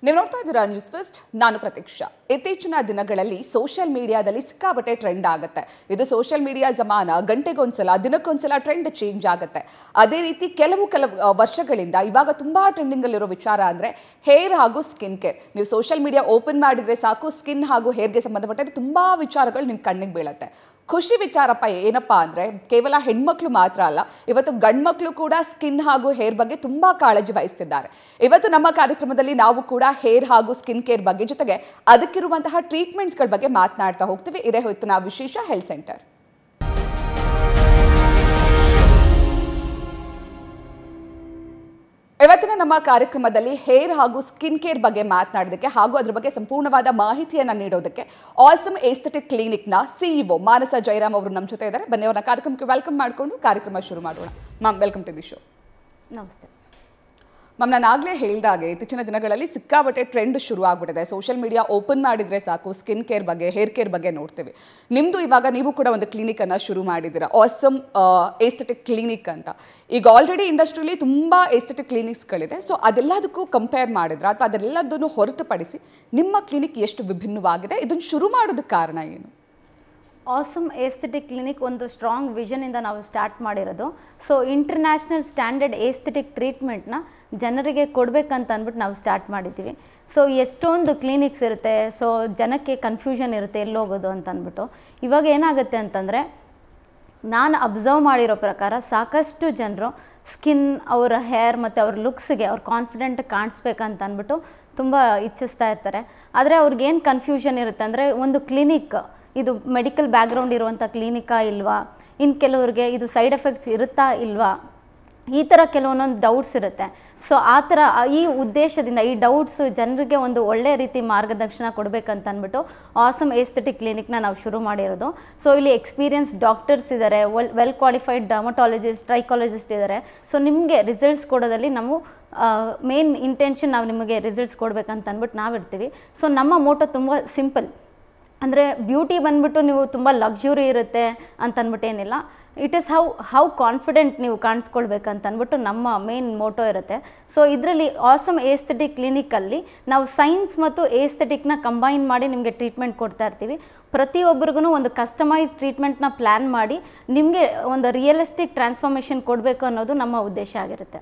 ನೀವು ನೋಡ್ತಾ ಇದ್ದೀರಾ ನ್ಯೂಸ್ ಫಸ್ಟ್. ನಾನು ಪ್ರತೀಕ್ಷಾ. ಇತ್ತೀಚಿನ ದಿನಗಳಲ್ಲಿ ಸೋಷಿಯಲ್ ಮೀಡಿಯಾದಲ್ಲಿ ಸಿಕ್ಕಾಪಟ್ಟೆ ಟ್ರೆಂಡ್ ಆಗುತ್ತೆ. ಇದು ಸೋಷಿಯಲ್ ಮೀಡಿಯಾ ಜಮಾನ. ಗಂಟೆಗೊಂದ್ಸಲ ದಿನಕ್ಕೊಂದ್ಸಲ ಟ್ರೆಂಡ್ ಚೇಂಜ್ ಆಗುತ್ತೆ. ಅದೇ ರೀತಿ ಕೆಲವು ವರ್ಷಗಳಿಂದ ಇವಾಗ ತುಂಬಾ ಟ್ರೆಂಡಿಂಗ್ ಅಲ್ಲಿರೋ ವಿಚಾರ ಅಂದ್ರೆ ಹೇರ್ ಹಾಗೂ ಸ್ಕಿನ್ ಕೇರ್. ನೀವು ಸೋಷಿಯಲ್ ಮೀಡಿಯಾ ಓಪನ್ ಮಾಡಿದ್ರೆ ಸಾಕು, ಸ್ಕಿನ್ ಹಾಗೂ ಹೇರ್ಗೆ ಸಂಬಂಧಪಟ್ಟ ತುಂಬಾ ವಿಚಾರಗಳು ನಿಮ್ಮ ಕಣ್ಣಿಗೆ ಬೀಳುತ್ತೆ. ಖುಷಿ ವಿಚಾರಪ್ಪ ಏನಪ್ಪ ಅಂದರೆ ಕೇವಲ ಹೆಣ್ಮಕ್ಳು ಮಾತ್ರ ಅಲ್ಲ, ಇವತ್ತು ಗಂಡ್ಮಕ್ಳು ಕೂಡ ಸ್ಕಿನ್ ಹಾಗೂ ಹೇರ್ ಬಗ್ಗೆ ತುಂಬ ಕಾಳಜಿ ವಹಿಸ್ತಿದ್ದಾರೆ. ಇವತ್ತು ನಮ್ಮ ಕಾರ್ಯಕ್ರಮದಲ್ಲಿ ನಾವು ಕೂಡ ಹೇರ್ ಹಾಗೂ ಸ್ಕಿನ್ ಕೇರ್ ಬಗ್ಗೆ ಜೊತೆಗೆ ಅದಕ್ಕಿರುವಂತಹ ಟ್ರೀಟ್ಮೆಂಟ್ಸ್ಗಳ ಬಗ್ಗೆ ಮಾತನಾಡ್ತಾ ಹೋಗ್ತೀವಿ. ಇದೇ ಹೊತ್ತಿನ ವಿಶೇಷ ಹೆಲ್ತ್ ಸೆಂಟರ್. ಇವತ್ತಿನ ನಮ್ಮ ಕಾರ್ಯಕ್ರಮದಲ್ಲಿ ಹೇರ್ ಹಾಗೂ ಸ್ಕಿನ್ ಕೇರ್ ಬಗ್ಗೆ ಮಾತನಾಡೋದಕ್ಕೆ ಹಾಗೂ ಅದರ ಬಗ್ಗೆ ಸಂಪೂರ್ಣವಾದ ಮಾಹಿತಿಯನ್ನು ನೀಡೋದಕ್ಕೆ ಆಸಮ್ ಏಸ್ಥೆಟಿಕ್ ಕ್ಲಿನಿಕ್ನ ಸಿಇಒ ಮಾನಸ ಜಯರಾಮ್ ಅವರು ನಮ್ಮ ಜೊತೆ ಇದ್ದಾರೆ. ಬನ್ನಿ, ಅವರ ಕಾರ್ಯಕ್ರಮಕ್ಕೆ ವೆಲ್ಕಮ್ ಮಾಡಿಕೊಂಡು ಕಾರ್ಯಕ್ರಮ ಶುರು ಮಾಡೋಣ. Ma'am, welcome to the show. ನಮಸ್ತೆ ಮ್ಯಾಮ್. ನಾನು ಆಗಲೇ ಹೇಳಿದಾಗೆ ಇತ್ತೀಚಿನ ದಿನಗಳಲ್ಲಿ ಸಿಕ್ಕಾಬಟ್ಟೆ ಟ್ರೆಂಡ್ ಶುರು ಆಗ್ಬಿಟ್ಟಿದೆ. ಸೋಷಿಯಲ್ ಮೀಡಿಯಾ ಓಪನ್ ಮಾಡಿದರೆ ಸಾಕು, ಸ್ಕಿನ್ ಕೇರ್ ಬಗ್ಗೆ, ಹೇರ್ ಕೇರ್ ಬಗ್ಗೆ ನೋಡ್ತೀವಿ. ನಿಮ್ಮದು ಇವಾಗ ನೀವು ಕೂಡ ಒಂದು ಕ್ಲಿನಿಕನ್ನು ಶುರು ಮಾಡಿದ್ದೀರಾ, ಆಸಮ್ ಏಸ್ಥೆಟಿಕ್ ಕ್ಲಿನಿಕ್ ಅಂತ. ಈಗ ಆಲ್ರೆಡಿ ಇಂಡಸ್ಟ್ರಿಯಲ್ಲಿ ತುಂಬ ಏಸ್ಥೆಟಿಕ್ ಕ್ಲಿನಿಕ್ಸ್ಗಳಿದೆ. ಸೊ ಅದೆಲ್ಲದಕ್ಕೂ ಕಂಪೇರ್ ಮಾಡಿದ್ರೆ ಅಥವಾ ಅದೆಲ್ಲದನ್ನು ಹೊರತುಪಡಿಸಿ ನಿಮ್ಮ ಕ್ಲಿನಿಕ್ ಎಷ್ಟು ವಿಭಿನ್ನವಾಗಿದೆ? ಇದನ್ನು ಶುರು ಮಾಡೋದಕ್ಕೆ ಕಾರಣ ಏನು? ಆಸಮ್ ಏಸ್ಥೆಟಿಕ್ ಕ್ಲಿನಿಕ್ ಒಂದು ಸ್ಟ್ರಾಂಗ್ ವಿಷನಿಂದ ನಾವು ಸ್ಟಾರ್ಟ್ ಮಾಡಿರೋದು. ಸೊ ಇಂಟರ್ನ್ಯಾಷನಲ್ ಸ್ಟ್ಯಾಂಡರ್ಡ್ ಏಸ್ಥೆಟಿಕ್ ಟ್ರೀಟ್ಮೆಂಟ್ನ ಜನರಿಗೆ ಕೊಡಬೇಕಂತ ಅಂದ್ಬಿಟ್ಟು ನಾವು ಸ್ಟಾರ್ಟ್ ಮಾಡಿದ್ದೀವಿ. ಸೊ ಎಷ್ಟೊಂದು ಕ್ಲಿನಿಕ್ಸ್ ಇರುತ್ತೆ, ಸೊ ಜನಕ್ಕೆ ಕನ್ಫ್ಯೂಷನ್ ಇರುತ್ತೆ ಎಲ್ಲಿ ಹೋಗೋದು ಅಂತ ಅಂದ್ಬಿಟ್ಟು. ಇವಾಗ ಏನಾಗುತ್ತೆ ಅಂತಂದರೆ, ನಾನು ಅಬ್ಸರ್ವ್ ಮಾಡಿರೋ ಪ್ರಕಾರ ಸಾಕಷ್ಟು ಜನರು ಸ್ಕಿನ್, ಅವರ ಹೇರ್ ಮತ್ತು ಅವ್ರ ಲುಕ್ಸ್ಗೆ ಅವ್ರು ಕಾನ್ಫಿಡೆಂಟ್ ಕಾಣಿಸ್ಬೇಕಂತ ಅಂದ್ಬಿಟ್ಟು ತುಂಬ ಇಚ್ಛಿಸ್ತಾ ಇರ್ತಾರೆ. ಆದರೆ ಅವ್ರಿಗೇನು ಕನ್ಫ್ಯೂಷನ್ ಇರುತ್ತೆ ಅಂದರೆ, ಒಂದು ಕ್ಲಿನಿಕ್ ಇದು ಮೆಡಿಕಲ್ ಬ್ಯಾಕ್ಗ್ರೌಂಡ್ ಇರುವಂಥ ಕ್ಲಿನಿಕಾ ಇಲ್ವಾ, ಇನ್ನು ಕೆಲವ್ರಿಗೆ ಇದು ಸೈಡ್ ಎಫೆಕ್ಟ್ಸ್ ಇರುತ್ತಾ ಇಲ್ವಾ, ಈ ಥರ ಕೆಲವೊಂದೊಂದು ಡೌಟ್ಸ್ ಇರುತ್ತೆ. ಸೊ ಆ ಥರ ಈ ಉದ್ದೇಶದಿಂದ ಈ ಡೌಟ್ಸು ಜನರಿಗೆ ಒಂದು ಒಳ್ಳೆ ರೀತಿ ಮಾರ್ಗದರ್ಶನ ಕೊಡಬೇಕಂತ ಅಂದ್ಬಿಟ್ಟು ಆಸಮ್ ಏಸ್ಥೆಟಿಕ್ ಕ್ಲಿನಿಕ್ನ ನಾವು ಶುರು ಮಾಡಿರೋದು. ಸೊ ಇಲ್ಲಿ ಎಕ್ಸ್ಪೀರಿಯನ್ಸ್ ಡಾಕ್ಟರ್ಸ್ ಇದ್ದಾರೆ, ವೆಲ್ ಕ್ವಾಲಿಫೈಡ್ ಡರ್ಮಟಾಲಜಿಸ್ಟ್, ಟ್ರೈಕಾಲಜಿಸ್ಟ್ ಇದ್ದಾರೆ. ಸೊ ನಿಮಗೆ ರಿಸಲ್ಟ್ಸ್ ಕೊಡೋದಲ್ಲಿ ನಾವು ಮೇನ್ ಇಂಟೆನ್ಷನ್ ನಾವು ನಿಮಗೆ ರಿಸಲ್ಟ್ಸ್ ಕೊಡಬೇಕಂತ ಅಂದ್ಬಿಟ್ಟು ನಾವು ಇರ್ತೀವಿ. ಸೊ ನಮ್ಮ ಮೋಟೋ ತುಂಬ ಸಿಂಪಲ್, ಅಂದರೆ ಬ್ಯೂಟಿ ಬಂದ್ಬಿಟ್ಟು ನೀವು ತುಂಬ ಲಕ್ಸುರಿ ಇರುತ್ತೆ ಅಂತ ಅಂದ್ಬಿಟ್ಟು ಏನಿಲ್ಲ. ಇಟ್ ಈಸ್ ಹೌ ಕಾನ್ಫಿಡೆಂಟ್ ನೀವು ಕಾಣಿಸ್ಕೊಳ್ಬೇಕಂತ ಅಂದ್ಬಿಟ್ಟು ನಮ್ಮ ಮೇನ್ ಮೋಟೋ ಇರುತ್ತೆ. ಸೊ ಇದರಲ್ಲಿ ಆಸಮ್ ಏಸ್ಥೆಟಿಕ್ ಕ್ಲಿನಿಕಲ್ಲಿ ನಾವು ಸೈನ್ಸ್ ಮತ್ತು ಏಸ್ಥೆಟಿಕ್ನ ಕಂಬೈನ್ ಮಾಡಿ ನಿಮಗೆ ಟ್ರೀಟ್ಮೆಂಟ್ ಕೊಡ್ತಾ ಇರ್ತೀವಿ. ಪ್ರತಿಯೊಬ್ಬರಿಗೂ ಒಂದು ಕಸ್ಟಮೈಸ್ ಟ್ರೀಟ್ಮೆಂಟ್ನ ಪ್ಲ್ಯಾನ್ ಮಾಡಿ ನಿಮಗೆ ಒಂದು ರಿಯಲಿಸ್ಟಿಕ್ ಟ್ರಾನ್ಸ್ಫಾರ್ಮೇಷನ್ ಕೊಡಬೇಕು ಅನ್ನೋದು ನಮ್ಮ ಉದ್ದೇಶ ಆಗಿರುತ್ತೆ.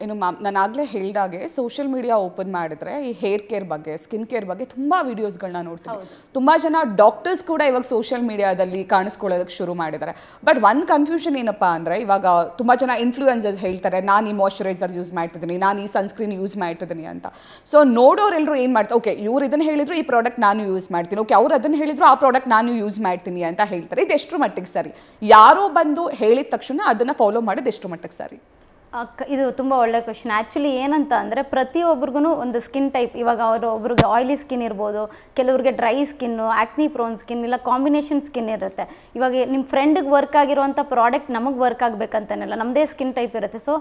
ಇನ್ನು ಮ್ಯಾಮ್, ನಾನು ಆಗಲೇ ಹೇಳಿದಾಗೆ ಸೋಷಿಯಲ್ ಮೀಡಿಯಾ ಓಪನ್ ಮಾಡಿದ್ರೆ ಈ ಹೇರ್ ಕೇರ್ ಬಗ್ಗೆ, ಸ್ಕಿನ್ ಕೇರ್ ಬಗ್ಗೆ ತುಂಬ ವೀಡಿಯೋಸ್ಗಳನ್ನ ನೋಡ್ತೀವಿ. ತುಂಬ ಜನ ಡಾಕ್ಟರ್ಸ್ ಕೂಡ ಇವಾಗ ಸೋಷಿಯಲ್ ಮೀಡಿಯಾದಲ್ಲಿ ಕಾಣಿಸ್ಕೊಳ್ಳೋದಕ್ಕೆ ಶುರು ಮಾಡಿದ್ದಾರೆ. ಬಟ್ ಒಂದು ಕನ್ಫ್ಯೂಷನ್ ಏನಪ್ಪ ಅಂದರೆ, ಇವಾಗ ತುಂಬ ಜನ ಇನ್ಫ್ಲೂಯೆನ್ಸರ್ಸ್ ಹೇಳ್ತಾರೆ, ನಾನು ಈ ಮಾಯ್ಶ್ಚರೈಸರ್ ಯೂಸ್ ಮಾಡ್ತಿದ್ದೀನಿ, ನಾನು ಈ ಸನ್ಸ್ಕ್ರೀನ್ ಯೂಸ್ ಮಾಡ್ತಿದ್ದೀನಿ ಅಂತ. ಸೊ ನೋಡೋರೆಲ್ಲರೂ ಏನು ಮಾಡ್ತಾರೆ, ಓಕೆ ಇವ್ರು ಇದನ್ನು ಹೇಳಿದ್ರು ಈ ಪ್ರಾಡಕ್ಟ್ ನಾನು ಯೂಸ್ ಮಾಡ್ತೀನಿ, ಓಕೆ ಅವ್ರು ಅದನ್ನು ಹೇಳಿದ್ರು ಆ ಪ್ರಾಡಕ್ಟ್ ನಾನು ಯೂಸ್ ಮಾಡ್ತೀನಿ ಅಂತ ಹೇಳ್ತಾರೆ. ಇದು ಎಷ್ಟು ಮಟ್ಟಿಗೆ ಸರಿ? ಯಾರೋ ಬಂದು ಹೇಳಿದ ತಕ್ಷಣ ಅದನ್ನು ಫಾಲೋ ಮಾಡೋದು ಎಷ್ಟು ಮಟ್ಟಿಗೆ ಸರಿ? ಇದು ತುಂಬ ಒಳ್ಳೆ ಕ್ವೆಶನ್. ಆ್ಯಕ್ಚುಲಿ ಏನಂತ ಅಂದರೆ, ಪ್ರತಿಯೊಬ್ಬರಿಗೂ ಒಂದು ಸ್ಕಿನ್ ಟೈಪ್, ಇವಾಗ ಒಬ್ರಿಗೆ ಆಯಿಲಿ ಸ್ಕಿನ್ ಇರ್ಬೋದು, ಕೆಲವ್ರಿಗೆ dry skin, acne prone skin, ಇಲ್ಲ ಕಾಂಬಿನೇಷನ್ ಸ್ಕಿನ್ ಇರುತ್ತೆ. ಇವಾಗ ನಿಮ್ಮ ಫ್ರೆಂಡಿಗೆ ವರ್ಕ್ ಆಗಿರುವಂಥ ಪ್ರಾಡಕ್ಟ್ ನಮಗೆ ವರ್ಕ್ ಆಗಬೇಕಂತನಿಲ್ಲ, ನಮ್ಮದೇ ಸ್ಕಿನ್ ಟೈಪ್ ಇರುತ್ತೆ. ಸೊ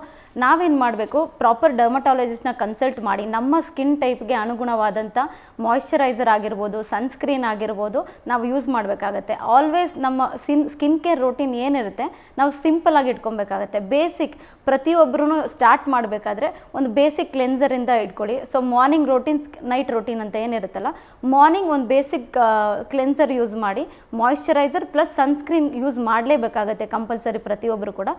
ನಾವೇನು ಮಾಡಬೇಕು, ಪ್ರಾಪರ್ ಡರ್ಮಟಾಲಜಿಸ್ಟ್ನ ಕನ್ಸಲ್ಟ್ ಮಾಡಿ ನಮ್ಮ ಸ್ಕಿನ್ ಟೈಪ್ಗೆ ಅನುಗುಣವಾದಂಥ ಮಾಯ್ಶ್ಚರೈಸರ್ ಆಗಿರ್ಬೋದು, ಸನ್ಸ್ಕ್ರೀನ್ ಆಗಿರ್ಬೋದು ನಾವು ಯೂಸ್ ಮಾಡಬೇಕಾಗತ್ತೆ. ಆಲ್ವೇಸ್ ನಮ್ಮ ಸ್ಕಿನ್ ಕೇರ್ ರೂಟೀನ್ ಏನಿರುತ್ತೆ ನಾವು ಸಿಂಪಲಾಗಿ ಇಟ್ಕೊಬೇಕಾಗತ್ತೆ. ಬೇಸಿಕ್ ಪ್ರತಿಯೊಬ್ಬರೂ ಸ್ಟಾರ್ಟ್ ಮಾಡಬೇಕಾದ್ರೆ ಒಂದು ಬೇಸಿಕ್ ಕ್ಲೆನ್ಸರಿಂದ ಇಟ್ಕೊಳ್ಳಿ. So morning routine, night routine ಅಂತ ಏನಿರುತ್ತಲ್ಲ, ಮಾರ್ನಿಂಗ್ ಒಂದು ಬೇಸಿಕ್ ಕ್ಲೆನ್ಸರ್ ಯೂಸ್ ಮಾಡಿ, ಮಾಯ್ಶ್ಚರೈಸರ್ ಪ್ಲಸ್ ಸನ್ಸ್ಕ್ರೀನ್ ಯೂಸ್ ಮಾಡಲೇಬೇಕಾಗತ್ತೆ ಕಂಪಲ್ಸರಿ ಪ್ರತಿಯೊಬ್ಬರು ಕೂಡ.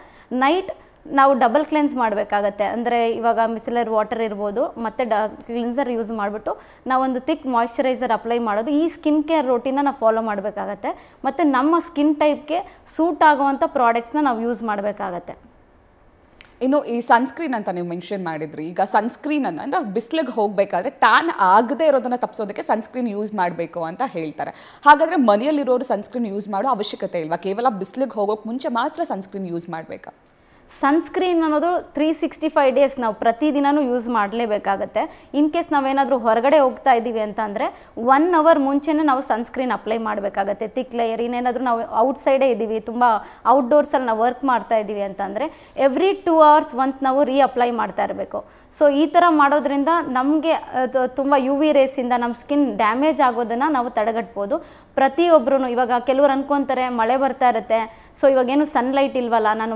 ನೈಟ್ ನಾವು ಡಬಲ್ ಕ್ಲೆನ್ಸ್ ಮಾಡಬೇಕಾಗತ್ತೆ. ಅಂದರೆ ಇವಾಗ ಮಿಸಲರ್ ವಾಟರ್ ಇರ್ಬೋದು ಮತ್ತು ಕ್ಲೆನ್ಸರ್ ಯೂಸ್ ಮಾಡಿಬಿಟ್ಟು ನಾವೊಂದು ಥಿಕ್ ಮಾಯ್ಶ್ಚರೈಸರ್ ಅಪ್ಲೈ ಮಾಡೋದು. ಈ ಸ್ಕಿನ್ ಕೇರ್ ರೋಟೀನ ನಾವು ಫಾಲೋ ಮಾಡಬೇಕಾಗತ್ತೆ. ಮತ್ತು ನಮ್ಮ ಸ್ಕಿನ್ ಟೈಪ್ಗೆ ಸೂಟ್ ಆಗುವಂಥ ಪ್ರಾಡಕ್ಟ್ಸ್ನ ನಾವು ಯೂಸ್ ಮಾಡಬೇಕಾಗತ್ತೆ. ಇನ್ನು ಈ ಸನ್ಸ್ಕ್ರೀನ್ ಅಂತ ನೀವು ಮೆನ್ಷನ್ ಮಾಡಿದ್ರಿ. ಈಗ ಸನ್ಸ್ಕ್ರೀನ್ ಅಂದರೆ ಬಿಸಿಲಿಗೆ ಹೋಗಬೇಕಾದ್ರೆ ಟ್ಯಾನ್ ಆಗದೆ ಇರೋದನ್ನು ತಪ್ಪಿಸೋದಕ್ಕೆ ಸನ್ಸ್ಕ್ರೀನ್ ಯೂಸ್ ಮಾಡಬೇಕು ಅಂತ ಹೇಳ್ತಾರೆ. ಹಾಗಾದರೆ ಮನೆಯಲ್ಲಿರೋರು ಸನ್ಸ್ಕ್ರೀನ್ ಯೂಸ್ ಮಾಡೋ ಅವಶ್ಯಕತೆ ಇಲ್ವಾ? ಕೇವಲ ಬಿಸಿಲಿಗೆ ಹೋಗೋಕ್ಕೆ ಮುಂಚೆ ಮಾತ್ರ ಸನ್ಸ್ಕ್ರೀನ್ ಯೂಸ್ ಮಾಡಬೇಕಾ? ಸನ್ಸ್ಕ್ರೀನ್ ಅನ್ನೋದು 365 ಡೇಸ್ ನಾವು ಪ್ರತಿದಿನವೂ ಯೂಸ್ ಮಾಡಲೇಬೇಕಾಗತ್ತೆ. ಇನ್ ಕೇಸ್ ನಾವೇನಾದರೂ ಹೊರಗಡೆ ಹೋಗ್ತಾ ಇದ್ದೀವಿ ಅಂತ ಅಂದರೆ 1 ಅವರ್ ಮುಂಚೆನೇ ನಾವು ಸನ್ಸ್ಕ್ರೀನ್ ಅಪ್ಲೈ ಮಾಡಬೇಕಾಗತ್ತೆ. Thick layer. ಇನ್ನೇನಾದರೂ ನಾವು ಔಟ್ಸೈಡೇ ಇದ್ದೀವಿ, ತುಂಬ ಔಟ್ಡೋರ್ಸಲ್ಲಿ ನಾವು ವರ್ಕ್ ಮಾಡ್ತಾ ಇದ್ದೀವಿ ಅಂತಂದರೆ ಎವ್ರಿ 2 ಅವರ್ಸ್ ಒನ್ಸ್ ನಾವು ಅಪ್ಲೈ ಮಾಡ್ತಾ ಇರಬೇಕು. ಸೊ ಈ ಥರ ಮಾಡೋದ್ರಿಂದ ನಮಗೆ ತುಂಬ ಯು ವಿ ರೇಸಿಂದ ನಮ್ಮ ಸ್ಕಿನ್ ಡ್ಯಾಮೇಜ್ ಆಗೋದನ್ನು ನಾವು ತಡೆಗಟ್ಬೋದು. ಪ್ರತಿಯೊಬ್ಬರೂ ಇವಾಗ ಕೆಲವ್ರು ಅನ್ಕೊತಾರೆ ಮಳೆ ಬರ್ತಾ ಇರುತ್ತೆ, ಸೊ ಇವಾಗೇನು ಸನ್ಲೈಟ್ ಇಲ್ವಲ್ಲ, ನಾನು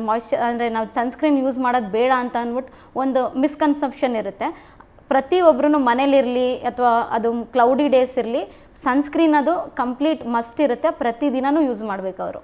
ಅಂದರೆ ನಾವು ಸನ್ಸ್ಕ್ರೀನ್ ಯೂಸ್ ಮಾಡೋದು ಬೇಡ ಅಂತ ಅಂದ್ಬಿಟ್ಟು ಒಂದು ಮಿಸ್ಕನ್ಸೆಪ್ಷನ್ ಇರುತ್ತೆ. ಪ್ರತಿಯೊಬ್ಬರೂ ಮನೇಲಿರಲಿ ಅಥವಾ ಅದು ಕ್ಲೌಡಿ ಡೇಸ್ ಇರಲಿ, ಸನ್ಸ್ಕ್ರೀನ್ ಅದು ಕಂಪ್ಲೀಟ್ ಮಸ್ಟ್ ಇರುತ್ತೆ, ಪ್ರತಿದಿನವೂ ಯೂಸ್ ಮಾಡಬೇಕು ಅವರು.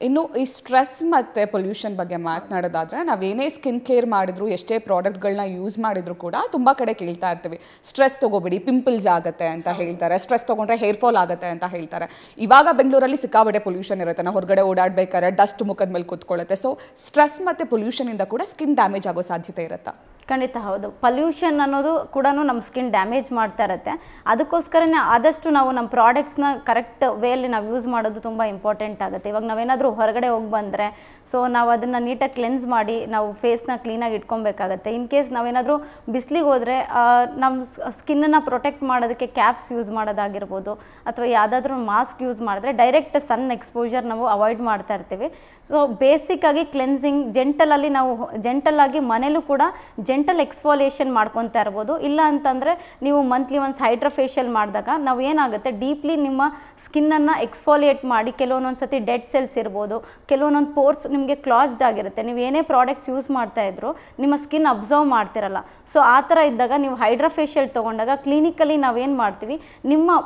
ಇನ್ನು ಈ ಸ್ಟ್ರೆಸ್ ಮತ್ತು ಪೊಲ್ಯೂಷನ್ ಬಗ್ಗೆ ಮಾತನಾಡೋದಾದರೆ, ನಾವೇನೇ ಸ್ಕಿನ್ ಕೇರ್ ಮಾಡಿದ್ರು, ಎಷ್ಟೇ ಪ್ರಾಡಕ್ಟ್ಗಳನ್ನ ಯೂಸ್ ಮಾಡಿದ್ರು ಕೂಡ ತುಂಬ ಕಡೆ ಕೇಳ್ತಾ ಇರ್ತೀವಿ, ಸ್ಟ್ರೆಸ್ ತೊಗೋಬೇಡಿ ಪಿಂಪಲ್ಸ್ ಆಗುತ್ತೆ ಅಂತ ಹೇಳ್ತಾರೆ, ಸ್ಟ್ರೆಸ್ ತೊಗೊಂಡ್ರೆ ಹೇರ್ ಫಾಲ್ ಆಗುತ್ತೆ ಅಂತ ಹೇಳ್ತಾರೆ. ಇವಾಗ ಬೆಂಗಳೂರಲ್ಲಿ ಸಿಕ್ಕಾಬಟ್ಟೆ ಪೊಲ್ಯೂಷನ್ ಇರುತ್ತೆ, ನಾವು ಹೊರಗಡೆ ಓಡಾಡಬೇಕಾದ್ರೆ ಡಸ್ಟ್ ಮುಖದ ಮೇಲೆ ಕೂತ್ಕೊಳ್ಳುತ್ತೆ. ಸೊ ಸ್ಟ್ರೆಸ್ ಮತ್ತು ಪೊಲ್ಯೂಷನಿಂದ ಕೂಡ ಸ್ಕಿನ್ ಡ್ಯಾಮೇಜ್ ಆಗೋ ಸಾಧ್ಯತೆ ಇರುತ್ತೆ. ಖಂಡಿತ ಹೌದು. ಪೊಲ್ಯೂಷನ್ ಅನ್ನೋದು ಕೂಡ ನಮ್ಮ ಸ್ಕಿನ್ ಡ್ಯಾಮೇಜ್ ಮಾಡ್ತಾ ಇರುತ್ತೆ. ಅದಕ್ಕೋಸ್ಕರನೇ ಆದಷ್ಟು ನಾವು ನಮ್ಮ ಪ್ರಾಡಕ್ಟ್ಸ್ನ ಕರೆಕ್ಟ್ ವೇಯಲ್ಲಿ ನಾವು ಯೂಸ್ ಮಾಡೋದು ತುಂಬ ಇಂಪಾರ್ಟೆಂಟ್ ಆಗುತ್ತೆ. ಇವಾಗ ನಾವೇನಾದರೂ ಹೊರಗಡೆ ಹೋಗಿ ಬಂದರೆ ಸೊ ನಾವು ಅದನ್ನು ನೀಟಾಗಿ ಕ್ಲೆನ್ಸ್ ಮಾಡಿ ನಾವು ಫೇಸ್ನ ಕ್ಲೀನಾಗಿ ಇಟ್ಕೊಬೇಕಾಗತ್ತೆ. ಇನ್ ಕೇಸ್ ನಾವೇನಾದರೂ ಬಿಸಿಲಿಗೆ ಹೋದರೆ ನಮ್ಮ ಸ್ಕಿನ್ನನ್ನು ಪ್ರೊಟೆಕ್ಟ್ ಮಾಡೋದಕ್ಕೆ ಕ್ಯಾಪ್ಸ್ ಯೂಸ್ ಮಾಡೋದಾಗಿರ್ಬೋದು, ಅಥವಾ ಯಾವುದಾದ್ರೂ ಮಾಸ್ಕ್ ಯೂಸ್ ಮಾಡಿದ್ರೆ ಡೈರೆಕ್ಟ್ ಸನ್ ಎಕ್ಸ್ಪೋಜರ್ ನಾವು ಅವಾಯ್ಡ್ ಮಾಡ್ತಾ ಇರ್ತೀವಿ. ಸೊ ಬೇಸಿಕ್ಕಾಗಿ ಕ್ಲೆನ್ಸಿಂಗ್ ಜೆಂಟಲಾಗಿ ಮನೇಲೂ ಕೂಡ ಜೆಂಟಲ್ ಎಕ್ಸ್ಫೋಲಿಯೇಷನ್ ಮಾಡ್ಕೊತಾ ಇರ್ಬೋದು. ಇಲ್ಲ ಅಂತಂದರೆ ನೀವು ಮಂತ್ಲಿ ಒನ್ಸ್ ಹೈಡ್ರೋಫೇಶಿಯಲ್ ಮಾಡಿದಾಗ ನಾವು ಏನಾಗುತ್ತೆ, ಡೀಪ್ಲಿ ನಿಮ್ಮ ಸ್ಕಿನ್ನನ್ನು ಎಕ್ಸ್ಫೋಲಿಯೇಟ್ ಮಾಡಿ, ಕೆಲವೊಂದೊಂದು ಸತಿ ಡೆಡ್ ಸೆಲ್ಸ್ ಇರ್ಬೋದು, ಕೆಲವೊಂದೊಂದು ಪೋರ್ಸ್ ನಿಮಗೆ ಕ್ಲಾಸ್ಡ್ ಆಗಿರುತ್ತೆ, ನೀವು ಏನೇ ಪ್ರಾಡಕ್ಟ್ಸ್ ಯೂಸ್ ಮಾಡ್ತಾ ಇದ್ರು ನಿಮ್ಮ ಸ್ಕಿನ್ ಅಬ್ಸರ್ವ್ ಮಾಡ್ತಿರಲ್ಲ. ಸೊ ಆ ಥರ ಇದ್ದಾಗ ನೀವು ಹೈಡ್ರೋಫೇಶಿಯಲ್ ತೊಗೊಂಡಾಗ ಕ್ಲಿನಿಕಲಿ ನಾವೇನು ಮಾಡ್ತೀವಿ, ನಿಮ್ಮ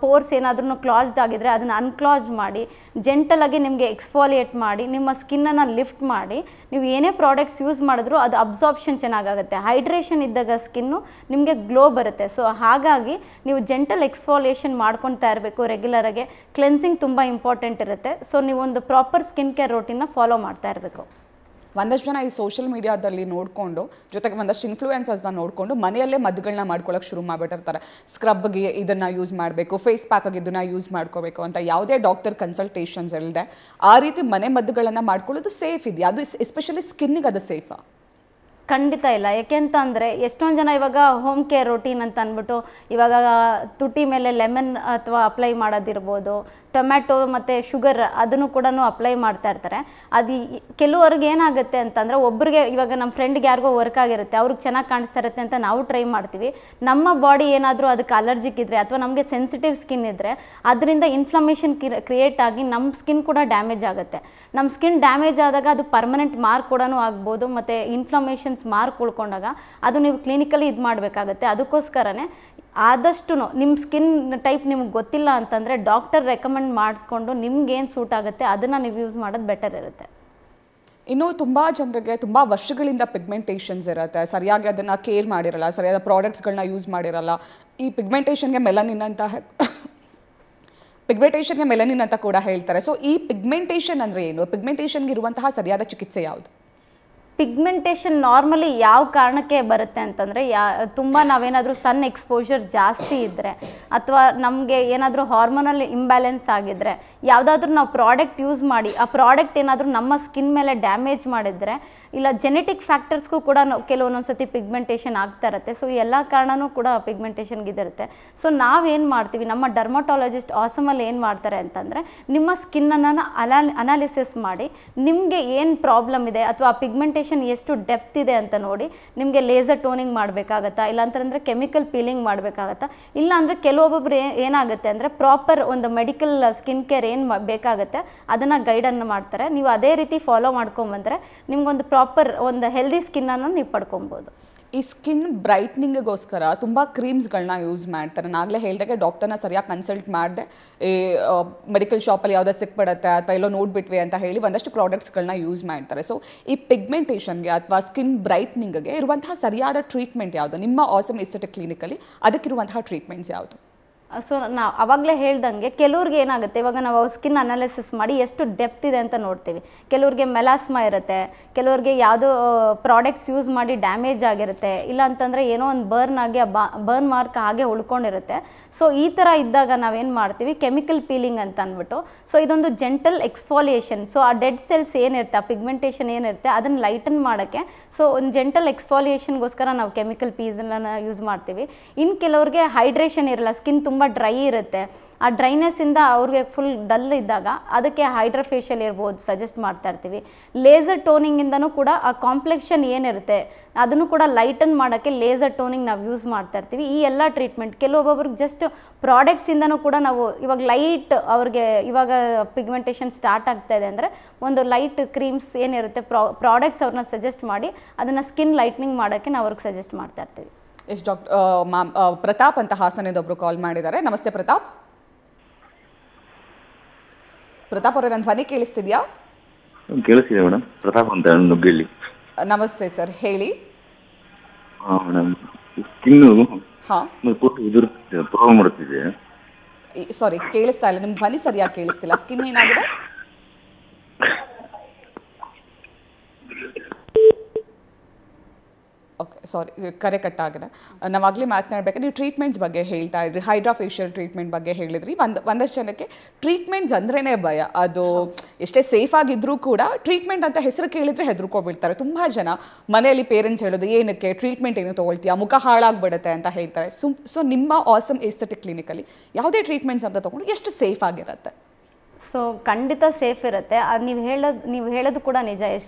ಪೋರ್ಸ್ ಏನಾದ್ರೂ ಕ್ಲಾಸ್ಡ್ ಆಗಿದ್ರೆ ಅದನ್ನು ಅನ್ಕ್ಲಾಸ್ ಮಾಡಿ ಜೆಂಟಲಾಗಿ ನಿಮಗೆ ಎಕ್ಸ್ಫೋಲಿಯೇಟ್ ಮಾಡಿ ನಿಮ್ಮ ಸ್ಕಿನ್ನನ್ನು ಲಿಫ್ಟ್ ಮಾಡಿ ನೀವು ಏನೇ ಪ್ರಾಡಕ್ಟ್ಸ್ ಯೂಸ್ ಮಾಡಿದ್ರು ಅದು ಅಬ್ಸಾರ್ಪ್ಷನ್ ಚೆನ್ನಾಗಾಗುತ್ತೆ. ಹೈಡ್ರೇಷನ್ ಇದ್ದಾಗ ಸ್ಕಿನ್ನು ನಿಮಗೆ ಗ್ಲೋ ಬರುತ್ತೆ. ಸೊ ಹಾಗಾಗಿ ನೀವು ಜೆಂಟಲ್ ಎಕ್ಸ್ಫೋಲಿಯೇಷನ್ ಮಾಡ್ಕೊತಾ ಇರಬೇಕು ರೆಗ್ಯುಲರಾಗಿ. ಕ್ಲೆನ್ಸಿಂಗ್ ತುಂಬ ಇಂಪಾರ್ಟೆಂಟ್ ಇರುತ್ತೆ. ಸೊ ನೀವೊಂದು ಪ್ರಾಪರ್ ಸ್ಕಿನ್ ಕೇರ್ ರೂಟೀನ್ನ ಫಾಲೋ ಮಾಡ್ತಾ ಇರಬೇಕು. ಒಂದಷ್ಟು ಜನ ಈ ಸೋಷಿಯಲ್ ಮೀಡಿಯಾದಲ್ಲಿ ನೋಡಿಕೊಂಡು, ಜೊತೆಗೆ ಒಂದಷ್ಟು ಇನ್ಫ್ಲೂಯೆನ್ಸರ್ಸ್ನ ನೋಡಿಕೊಂಡು ಮನೆಯಲ್ಲೇ ಮದ್ದುಗಳನ್ನ ಮಾಡ್ಕೊಳ್ಳೋಕೆ ಶುರು ಮಾಡಿಬಿಟ್ಟಿರ್ತಾರೆ. ಸ್ಕ್ರಬ್ಗೆ ಇದನ್ನು ಯೂಸ್ ಮಾಡಬೇಕು, ಫೇಸ್ ಪ್ಯಾಕಾಗಿ ಇದನ್ನು ಯೂಸ್ ಮಾಡ್ಕೋಬೇಕು ಅಂತ ಯಾವುದೇ ಡಾಕ್ಟರ್ ಕನ್ಸಲ್ಟೇಷನ್ಸ್ ಇಲ್ಲದೆ ಆ ರೀತಿ ಮನೆ ಮದ್ದುಗಳನ್ನು ಮಾಡ್ಕೊಳ್ಳೋದು ಸೇಫ್ ಇದೆಯಾ? ಅದು ಎಸ್ಪೆಷಲಿ ಸ್ಕಿನ್ನಿಗೆ ಅದು ಸೇಫಾ? ಖಂಡಿತ ಇಲ್ಲ. ಯಾಕೆಂತಂದರೆ ಎಷ್ಟೊಂದು ಜನ ಇವಾಗ ಹೋಮ್ ಕೇರ್ ರೂಟೀನ್ ಅಂತ ಅಂದ್ಬಿಟ್ಟು ಇವಾಗ ತುಟಿ ಮೇಲೆ ಲೆಮನ್ ಅಥವಾ ಅಪ್ಲೈ ಮಾಡೋದಿರ್ಬೋದು, ಟೊಮ್ಯಾಟೊ ಮತ್ತು ಶುಗರ್ ಅದನ್ನು ಕೂಡ ಅಪ್ಲೈ ಮಾಡ್ತಾ ಇರ್ತಾರೆ. ಅದು ಕೆಲವ್ರಿಗೆ ಏನಾಗುತ್ತೆ ಅಂತಂದರೆ, ಒಬ್ಬರಿಗೆ ಇವಾಗ ನಮ್ಮ ಫ್ರೆಂಡ್ಗೆ ಯಾರಿಗೋ ವರ್ಕ್ ಆಗಿರುತ್ತೆ, ಅವ್ರಿಗೆ ಚೆನ್ನಾಗಿ ಕಾಣಿಸ್ತಾ ಇರುತ್ತೆ ಅಂತ ನಾವು ಟ್ರೈ ಮಾಡ್ತೀವಿ. ನಮ್ಮ ಬಾಡಿ ಏನಾದರೂ ಅದಕ್ಕೆ ಅಲರ್ಜಿಕ್ ಇದ್ದರೆ ಅಥವಾ ನಮಗೆ ಸೆನ್ಸಿಟಿವ್ ಸ್ಕಿನ್ ಇದ್ದರೆ ಅದರಿಂದ ಇನ್ಫ್ಲಮೇಷನ್ ಕ್ರಿಯೇಟ್ ಆಗಿ ನಮ್ಮ ಸ್ಕಿನ್ ಕೂಡ ಡ್ಯಾಮೇಜ್ ಆಗುತ್ತೆ. ನಮ್ಮ ಸ್ಕಿನ್ ಡ್ಯಾಮೇಜ್ ಆದಾಗ ಅದು ಪರ್ಮನೆಂಟ್ ಮಾರ್ಕ್ ಕೂಡ ಆಗ್ಬೋದು, ಮತ್ತು ಇನ್ಫ್ಲಮೇಷನ್ಸ್ ಮಾರ್ಕ್ ಉಳ್ಕೊಂಡಾಗ ಅದು ನೀವು ಕ್ಲಿನಿಕಲಿ ಇದು ಮಾಡಬೇಕಾಗತ್ತೆ. ಅದಕ್ಕೋಸ್ಕರನೇ ಆದಷ್ಟು ನಿಮ್ಮ ಸ್ಕಿನ್ ಟೈಪ್ ನಿಮ್ಗೆ ಗೊತ್ತಿಲ್ಲ ಅಂತಂದರೆ ಡಾಕ್ಟರ್ ರೆಕಮೆಂಡ್ ಮಾಡಿಸ್ಕೊಂಡು ನಿಮ್ಗೇನು ಸೂಟ್ ಆಗುತ್ತೆ ಅದನ್ನು ನೀವು ಯೂಸ್ ಮಾಡೋದು ಬೆಟರ್ ಇರುತ್ತೆ. ಇನ್ನು ತುಂಬ ಜನರಿಗೆ ತುಂಬ ವರ್ಷಗಳಿಂದ ಪಿಗ್ಮೆಂಟೇಷನ್ಸ್ ಇರುತ್ತೆ, ಸರಿಯಾಗಿ ಅದನ್ನು ಕೇರ್ ಮಾಡಿರಲ್ಲ, ಸರಿಯಾದ ಪ್ರಾಡಕ್ಟ್ಸ್ಗಳನ್ನ ಯೂಸ್ ಮಾಡಿರಲ್ಲ. ಈ ಪಿಗ್ಮೆಂಟೇಷನ್ಗೆ ಮೆಲನಿನ್ ಅಂತ ಕೂಡ ಹೇಳ್ತಾರೆ. ಸೊ ಈ ಪಿಗ್ಮೆಂಟೇಷನ್ ಅಂದರೆ ಏನು? ಪಿಗ್ಮೆಂಟೇಷನ್ಗೆ ಇರುವಂತಹ ಸರಿಯಾದ ಚಿಕಿತ್ಸೆ ಯಾವುದು? ಪಿಗ್ಮೆಂಟೇಷನ್ ನಾರ್ಮಲಿ ಯಾವ ಕಾರಣಕ್ಕೆ ಬರುತ್ತೆ ಅಂತಂದರೆ, ತುಂಬ ನಾವೇನಾದರೂ ಸನ್ ಎಕ್ಸ್ಪೋಜರ್ ಜಾಸ್ತಿ ಇದ್ದರೆ ಅಥವಾ ನಮಗೆ ಏನಾದರೂ ಹಾರ್ಮೋನಲ್ ಇಂಬ್ಯಾಲೆನ್ಸ್ ಆಗಿದ್ದರೆ, ಯಾವುದಾದ್ರೂ ನಾವು ಪ್ರಾಡಕ್ಟ್ ಯೂಸ್ ಮಾಡಿ ಆ ಪ್ರಾಡಕ್ಟ್ ಏನಾದರೂ ನಮ್ಮ ಸ್ಕಿನ್ ಮೇಲೆ ಡ್ಯಾಮೇಜ್ ಮಾಡಿದರೆ, ಇಲ್ಲ ಜೆನೆಟಿಕ್ ಫ್ಯಾಕ್ಟರ್ಸ್ಗೂ ಕೂಡ ಕೆಲವೊಂದೊಂದು ಸತಿ ಪಿಗ್ಮೆಂಟೇಷನ್ ಆಗ್ತಾ ಇರುತ್ತೆ. ಸೊ ಎಲ್ಲ ಕಾರಣವೂ ಕೂಡ ಪಿಗ್ಮೆಂಟೇಷನ್ಗೆ ಇದಿರುತ್ತೆ. ಸೊ ನಾವೇನು ಮಾಡ್ತೀವಿ, ನಮ್ಮ ಡರ್ಮಟಾಲಜಿಸ್ಟ್ ಆಸಮಲ್ಲಿ ಏನು ಮಾಡ್ತಾರೆ ಅಂತಂದರೆ, ನಿಮ್ಮ ಸ್ಕಿನ್ನನ್ನು ಅನಾಲಿಸಿಸ್ ಮಾಡಿ ನಿಮಗೆ ಏನು ಪ್ರಾಬ್ಲಮ್ ಇದೆ ಅಥವಾ ಆ ಪಿಗ್ಮೆಂಟೇಷನ್ ಎಷ್ಟು ಡೆಪ್ತ್ ಇದೆ ಅಂತ ನೋಡಿ ನಿಮಗೆ ಲೇಸರ್ ಟೋನಿಂಗ್ ಮಾಡಬೇಕಾಗತ್ತಾ, ಇಲ್ಲಾಂತಂದರೆ ಕೆಮಿಕಲ್ ಪೀಲಿಂಗ್ ಮಾಡಬೇಕಾಗತ್ತಾ, ಇಲ್ಲ ಅಂದರೆ ಕೆಲವೊಬ್ಬೊಬ್ರು ಏನಾಗುತ್ತೆ ಅಂದರೆ ಪ್ರಾಪರ್ ಒಂದು ಮೆಡಿಕಲ್ ಸ್ಕಿನ್ ಕೇರ್ ಏನು ಬೇಕಾಗುತ್ತೆ ಅದನ್ನು ಗೈಡನ್ನು ಮಾಡ್ತಾರೆ. ನೀವು ಅದೇ ರೀತಿ ಫಾಲೋ ಮಾಡ್ಕೊಂಬಂದರೆ ನಿಮ್ಗೊಂದು ಪ್ರಾಪರ್ ಒಂದು ಹೆಲ್ದಿ ಸ್ಕಿನ್ನನ್ನು ನೀವು ಪಡ್ಕೊಬೋದು. ಈ ಸ್ಕಿನ್ ಬ್ರೈಟ್ನಿಂಗಿಗೋಸ್ಕರ ತುಂಬ ಕ್ರೀಮ್ಸ್ಗಳನ್ನ ಯೂಸ್ ಮಾಡ್ತಾರೆ. ನಾಗಲೇ ಹೇಳಿದಾಗೆ ಡಾಕ್ಟರ್ನ ಸರಿಯಾಗಿ ಕನ್ಸಲ್ಟ್ ಮಾಡಿದೆ ಈ ಮೆಡಿಕಲ್ ಶಾಪಲ್ಲಿ ಯಾವುದೋ ಸಿಕ್ಬಿಡುತ್ತೆ ಅಥವಾ ಎಲ್ಲೋ ನೋಡಿಬಿಟ್ವಿ ಅಂತ ಹೇಳಿ ಒಂದಷ್ಟು ಪ್ರಾಡಕ್ಟ್ಸ್ಗಳನ್ನ ಯೂಸ್ ಮಾಡ್ತಾರೆ. ಸೊ ಈ ಪಿಗ್ಮೆಂಟೇಷನ್ಗೆ ಅಥವಾ ಸ್ಕಿನ್ ಬ್ರೈಟ್ನಿಂಗ್ಗೆ ಇರುವಂತಹ ಸರಿಯಾದ ಟ್ರೀಟ್ಮೆಂಟ್ ಯಾವುದು? ನಿಮ್ಮ ಆಸಮ್ ಎಸ್ಥೆಟಿಕ್ ಕ್ಲಿನಿಕಲ್ಲಿ ಅದಕ್ಕಿರುವಂತಹ ಟ್ರೀಟ್ಮೆಂಟ್ಸ್ ಯಾವುದು? ಸೊ ನಾವು ಆವಾಗಲೇ ಹೇಳ್ದಂಗೆ ಕೆಲವ್ರಿಗೆ ಏನಾಗುತ್ತೆ, ಇವಾಗ ನಾವು ಸ್ಕಿನ್ ಅನಾಲಿಸಿಸ್ ಮಾಡಿ ಎಷ್ಟು ಡೆಪ್ತ್ ಇದೆ ಅಂತ ನೋಡ್ತೀವಿ. ಕೆಲವ್ರಿಗೆ ಮೆಲಾಸ್ಮಾ ಇರುತ್ತೆ, ಕೆಲವ್ರಿಗೆ ಯಾವುದೋ ಪ್ರಾಡಕ್ಟ್ಸ್ ಯೂಸ್ ಮಾಡಿ ಡ್ಯಾಮೇಜ್ ಆಗಿರುತ್ತೆ, ಇಲ್ಲ ಅಂತಂದರೆ ಏನೋ ಒಂದು ಬರ್ನ್ ಆಗಿ ಬರ್ನ್ ಮಾರ್ಕ್ ಹಾಗೆ ಉಳ್ಕೊಂಡಿರುತ್ತೆ. ಸೊ ಈ ಥರ ಇದ್ದಾಗ ನಾವೇನು ಮಾಡ್ತೀವಿ, ಕೆಮಿಕಲ್ ಪೀಲಿಂಗ್ ಅಂತ ಅಂದ್ಬಿಟ್ಟು, ಸೊ ಇದೊಂದು ಜೆಂಟಲ್ ಎಕ್ಸ್ಫೋಲಿಯೇಷನ್. ಸೊ ಆ ಡೆಡ್ ಸೆಲ್ಸ್ ಏನಿರುತ್ತೆ, ಆ ಪಿಗ್ಮೆಂಟೇಷನ್ ಏನಿರುತ್ತೆ ಅದನ್ನು ಲೈಟನ್ ಮಾಡೋಕ್ಕೆ ಸೊ ಒಂದು ಜೆಂಟಲ್ ಎಕ್ಸ್ಫೋಲಿಯೇಷನ್ಗೋಸ್ಕರ ನಾವು ಕೆಮಿಕಲ್ ಪೀಸನ್ನು ಯೂಸ್ ಮಾಡ್ತೀವಿ. ಇನ್ನು ಕೆಲವ್ರಿಗೆ ಹೈಡ್ರೇಷನ್ ಇರಲ್ಲ, ಸ್ಕಿನ್ ತುಂಬ ಡ್ರೈ ಇರುತ್ತೆ, ಆ ಡ್ರೈನೆಸ್ಸಿಂದ ಅವ್ರಿಗೆ ಫುಲ್ ಡಲ್ ಇದ್ದಾಗ ಅದಕ್ಕೆ ಹೈಡ್ರೋಫೇಶಿಯಲ್ ಇರ್ಬೋದು ಸಜೆಸ್ಟ್ ಮಾಡ್ತಾ ಇರ್ತೀವಿ. ಲೇಸರ್ ಟೋನಿಂಗಿಂದನೂ ಕೂಡ ಆ ಕಾಂಪ್ಲೆಕ್ಷನ್ ಏನಿರುತ್ತೆ ಅದನ್ನು ಕೂಡ ಲೈಟನ್ ಮಾಡೋಕ್ಕೆ ಲೇಸರ್ ಟೋನಿಂಗ್ ನಾವು ಯೂಸ್ ಮಾಡ್ತಾ ಇರ್ತೀವಿ. ಈ ಎಲ್ಲ ಟ್ರೀಟ್ಮೆಂಟ್ ಕೆಲವೊಬ್ಬೊಬ್ರಿಗೆ ಜಸ್ಟ್ ಪ್ರಾಡಕ್ಟ್ಸಿಂದನೂ ಕೂಡ ನಾವು ಇವಾಗ ಲೈಟ್ ಅವ್ರಿಗೆ ಇವಾಗ ಪಿಗ್ಮೆಂಟೇಷನ್ ಸ್ಟಾರ್ಟ್ ಆಗ್ತಾ ಇದೆ ಅಂದರೆ ಒಂದು ಲೈಟ್ ಕ್ರೀಮ್ಸ್ ಏನಿರುತ್ತೆ ಪ್ರಾಡಕ್ಟ್ಸ್ ಅವ್ರನ್ನ ಸಜೆಸ್ಟ್ ಮಾಡಿ ಅದನ್ನು ಸ್ಕಿನ್ ಲೈಟ್ನಿಂಗ್ ಮಾಡೋಕ್ಕೆ ನಾವು ಅವ್ರಿಗೆ ಸಜೆಸ್ಟ್ ಮಾಡ್ತಾ ಇರ್ತೀವಿ. ಎಸ್ ಡಾಕ್ಟರ್ ಮ್ಯಾಮ್, ಪ್ರತಾಪ್ ಅಂತ ಹಾಸನದಿಂದ ಒಬ್ರು ಕಾಲ್ ಮಾಡಿದ್ದಾರೆ. ನಮಸ್ತೆ ಪ್ರತಾಪ್. ಪ್ರತಾಪ್ ಅವರೇ, ನನ್ನ ಧ್ವನಿ ಕೇಳಿಸ್ತಿದ್ಯಾ? ಕೇಳಿಸ್ತಿದೆ ಮೇಡಮ್. ಪ್ರತಾಪ್ ಅಂತ ನುಗ್ಗಿಳ್ಳಿ. ನಮಸ್ತೆ ಸರ್, ಹೇಳಿ. ಮೇಡಮ್, ಸ್ಕಿನ್ನು ಹಾಂ, ಪ್ರಾಬ್ಲಮ್ ಮಾಡುತ್ತಿದೆ. ಸಾರಿ ಕೇಳಿಸ್ತಾ ಇಲ್ಲ, ನಿಮ್ಮ ಧ್ವನಿ ಸರಿಯಾಗಿ ಕೇಳಿಸ್ತಿಲ್ಲ. ಸ್ಕಿನ್ ಏನಾಗಿದೆ? ಓಕೆ, ಸಾರಿ, ಕರೆ ಕಟ್ಟಾಗಿದೆ. ನಾವಾಗಲೇ ಮಾತನಾಡಬೇಕು, ನೀವು ಟ್ರೀಟ್ಮೆಂಟ್ಸ್ ಬಗ್ಗೆ ಹೇಳ್ತಾ ಇದ್ರಿ, ಹೈಡ್ರಾ ಫೇಶಿಯಲ್ ಟ್ರೀಟ್ಮೆಂಟ್ ಬಗ್ಗೆ ಹೇಳಿದ್ರಿ. ಒಂದಷ್ಟು ಜನಕ್ಕೆ ಟ್ರೀಟ್ಮೆಂಟ್ಸ್ ಅಂದ್ರೇ ಭಯ. ಅದು ಎಷ್ಟೇ ಸೇಫ್ ಆಗಿದ್ರೂ ಕೂಡ ಟ್ರೀಟ್ಮೆಂಟ್ ಅಂತ ಹೆಸರು ಕೇಳಿದ್ರೆ ಹೆದರ್ಕೊಬಿಡ್ತಾರೆ. ತುಂಬ ಜನ ಮನೆಯಲ್ಲಿ ಪೇರೆಂಟ್ಸ್ ಹೇಳೋದು, ಏನಕ್ಕೆ ಟ್ರೀಟ್ಮೆಂಟ್ ಏನು ತೊಗೊಳ್ತೀಯಾ, ಮುಖ ಹಾಳಾಗ್ಬಿಡುತ್ತೆ ಅಂತ ಹೇಳ್ತಾರೆ. ಸೊ ನಿಮ್ಮ ಆಸಮ್ ಏಸ್ಥೆಟಿಕ್ ಕ್ಲಿನಿಕಲ್ಲಿ ಯಾವುದೇ ಟ್ರೀಟ್ಮೆಂಟ್ಸ್ ಅಂತ ತೊಗೊಂಡು ಎಷ್ಟು ಸೇಫ್ ಆಗಿರುತ್ತೆ? ಸೊ ಖಂಡಿತ ಸೇಫ್ ಇರುತ್ತೆ. ಅದು ನೀವು ಹೇಳೋದು ಕೂಡ ನಿಜ.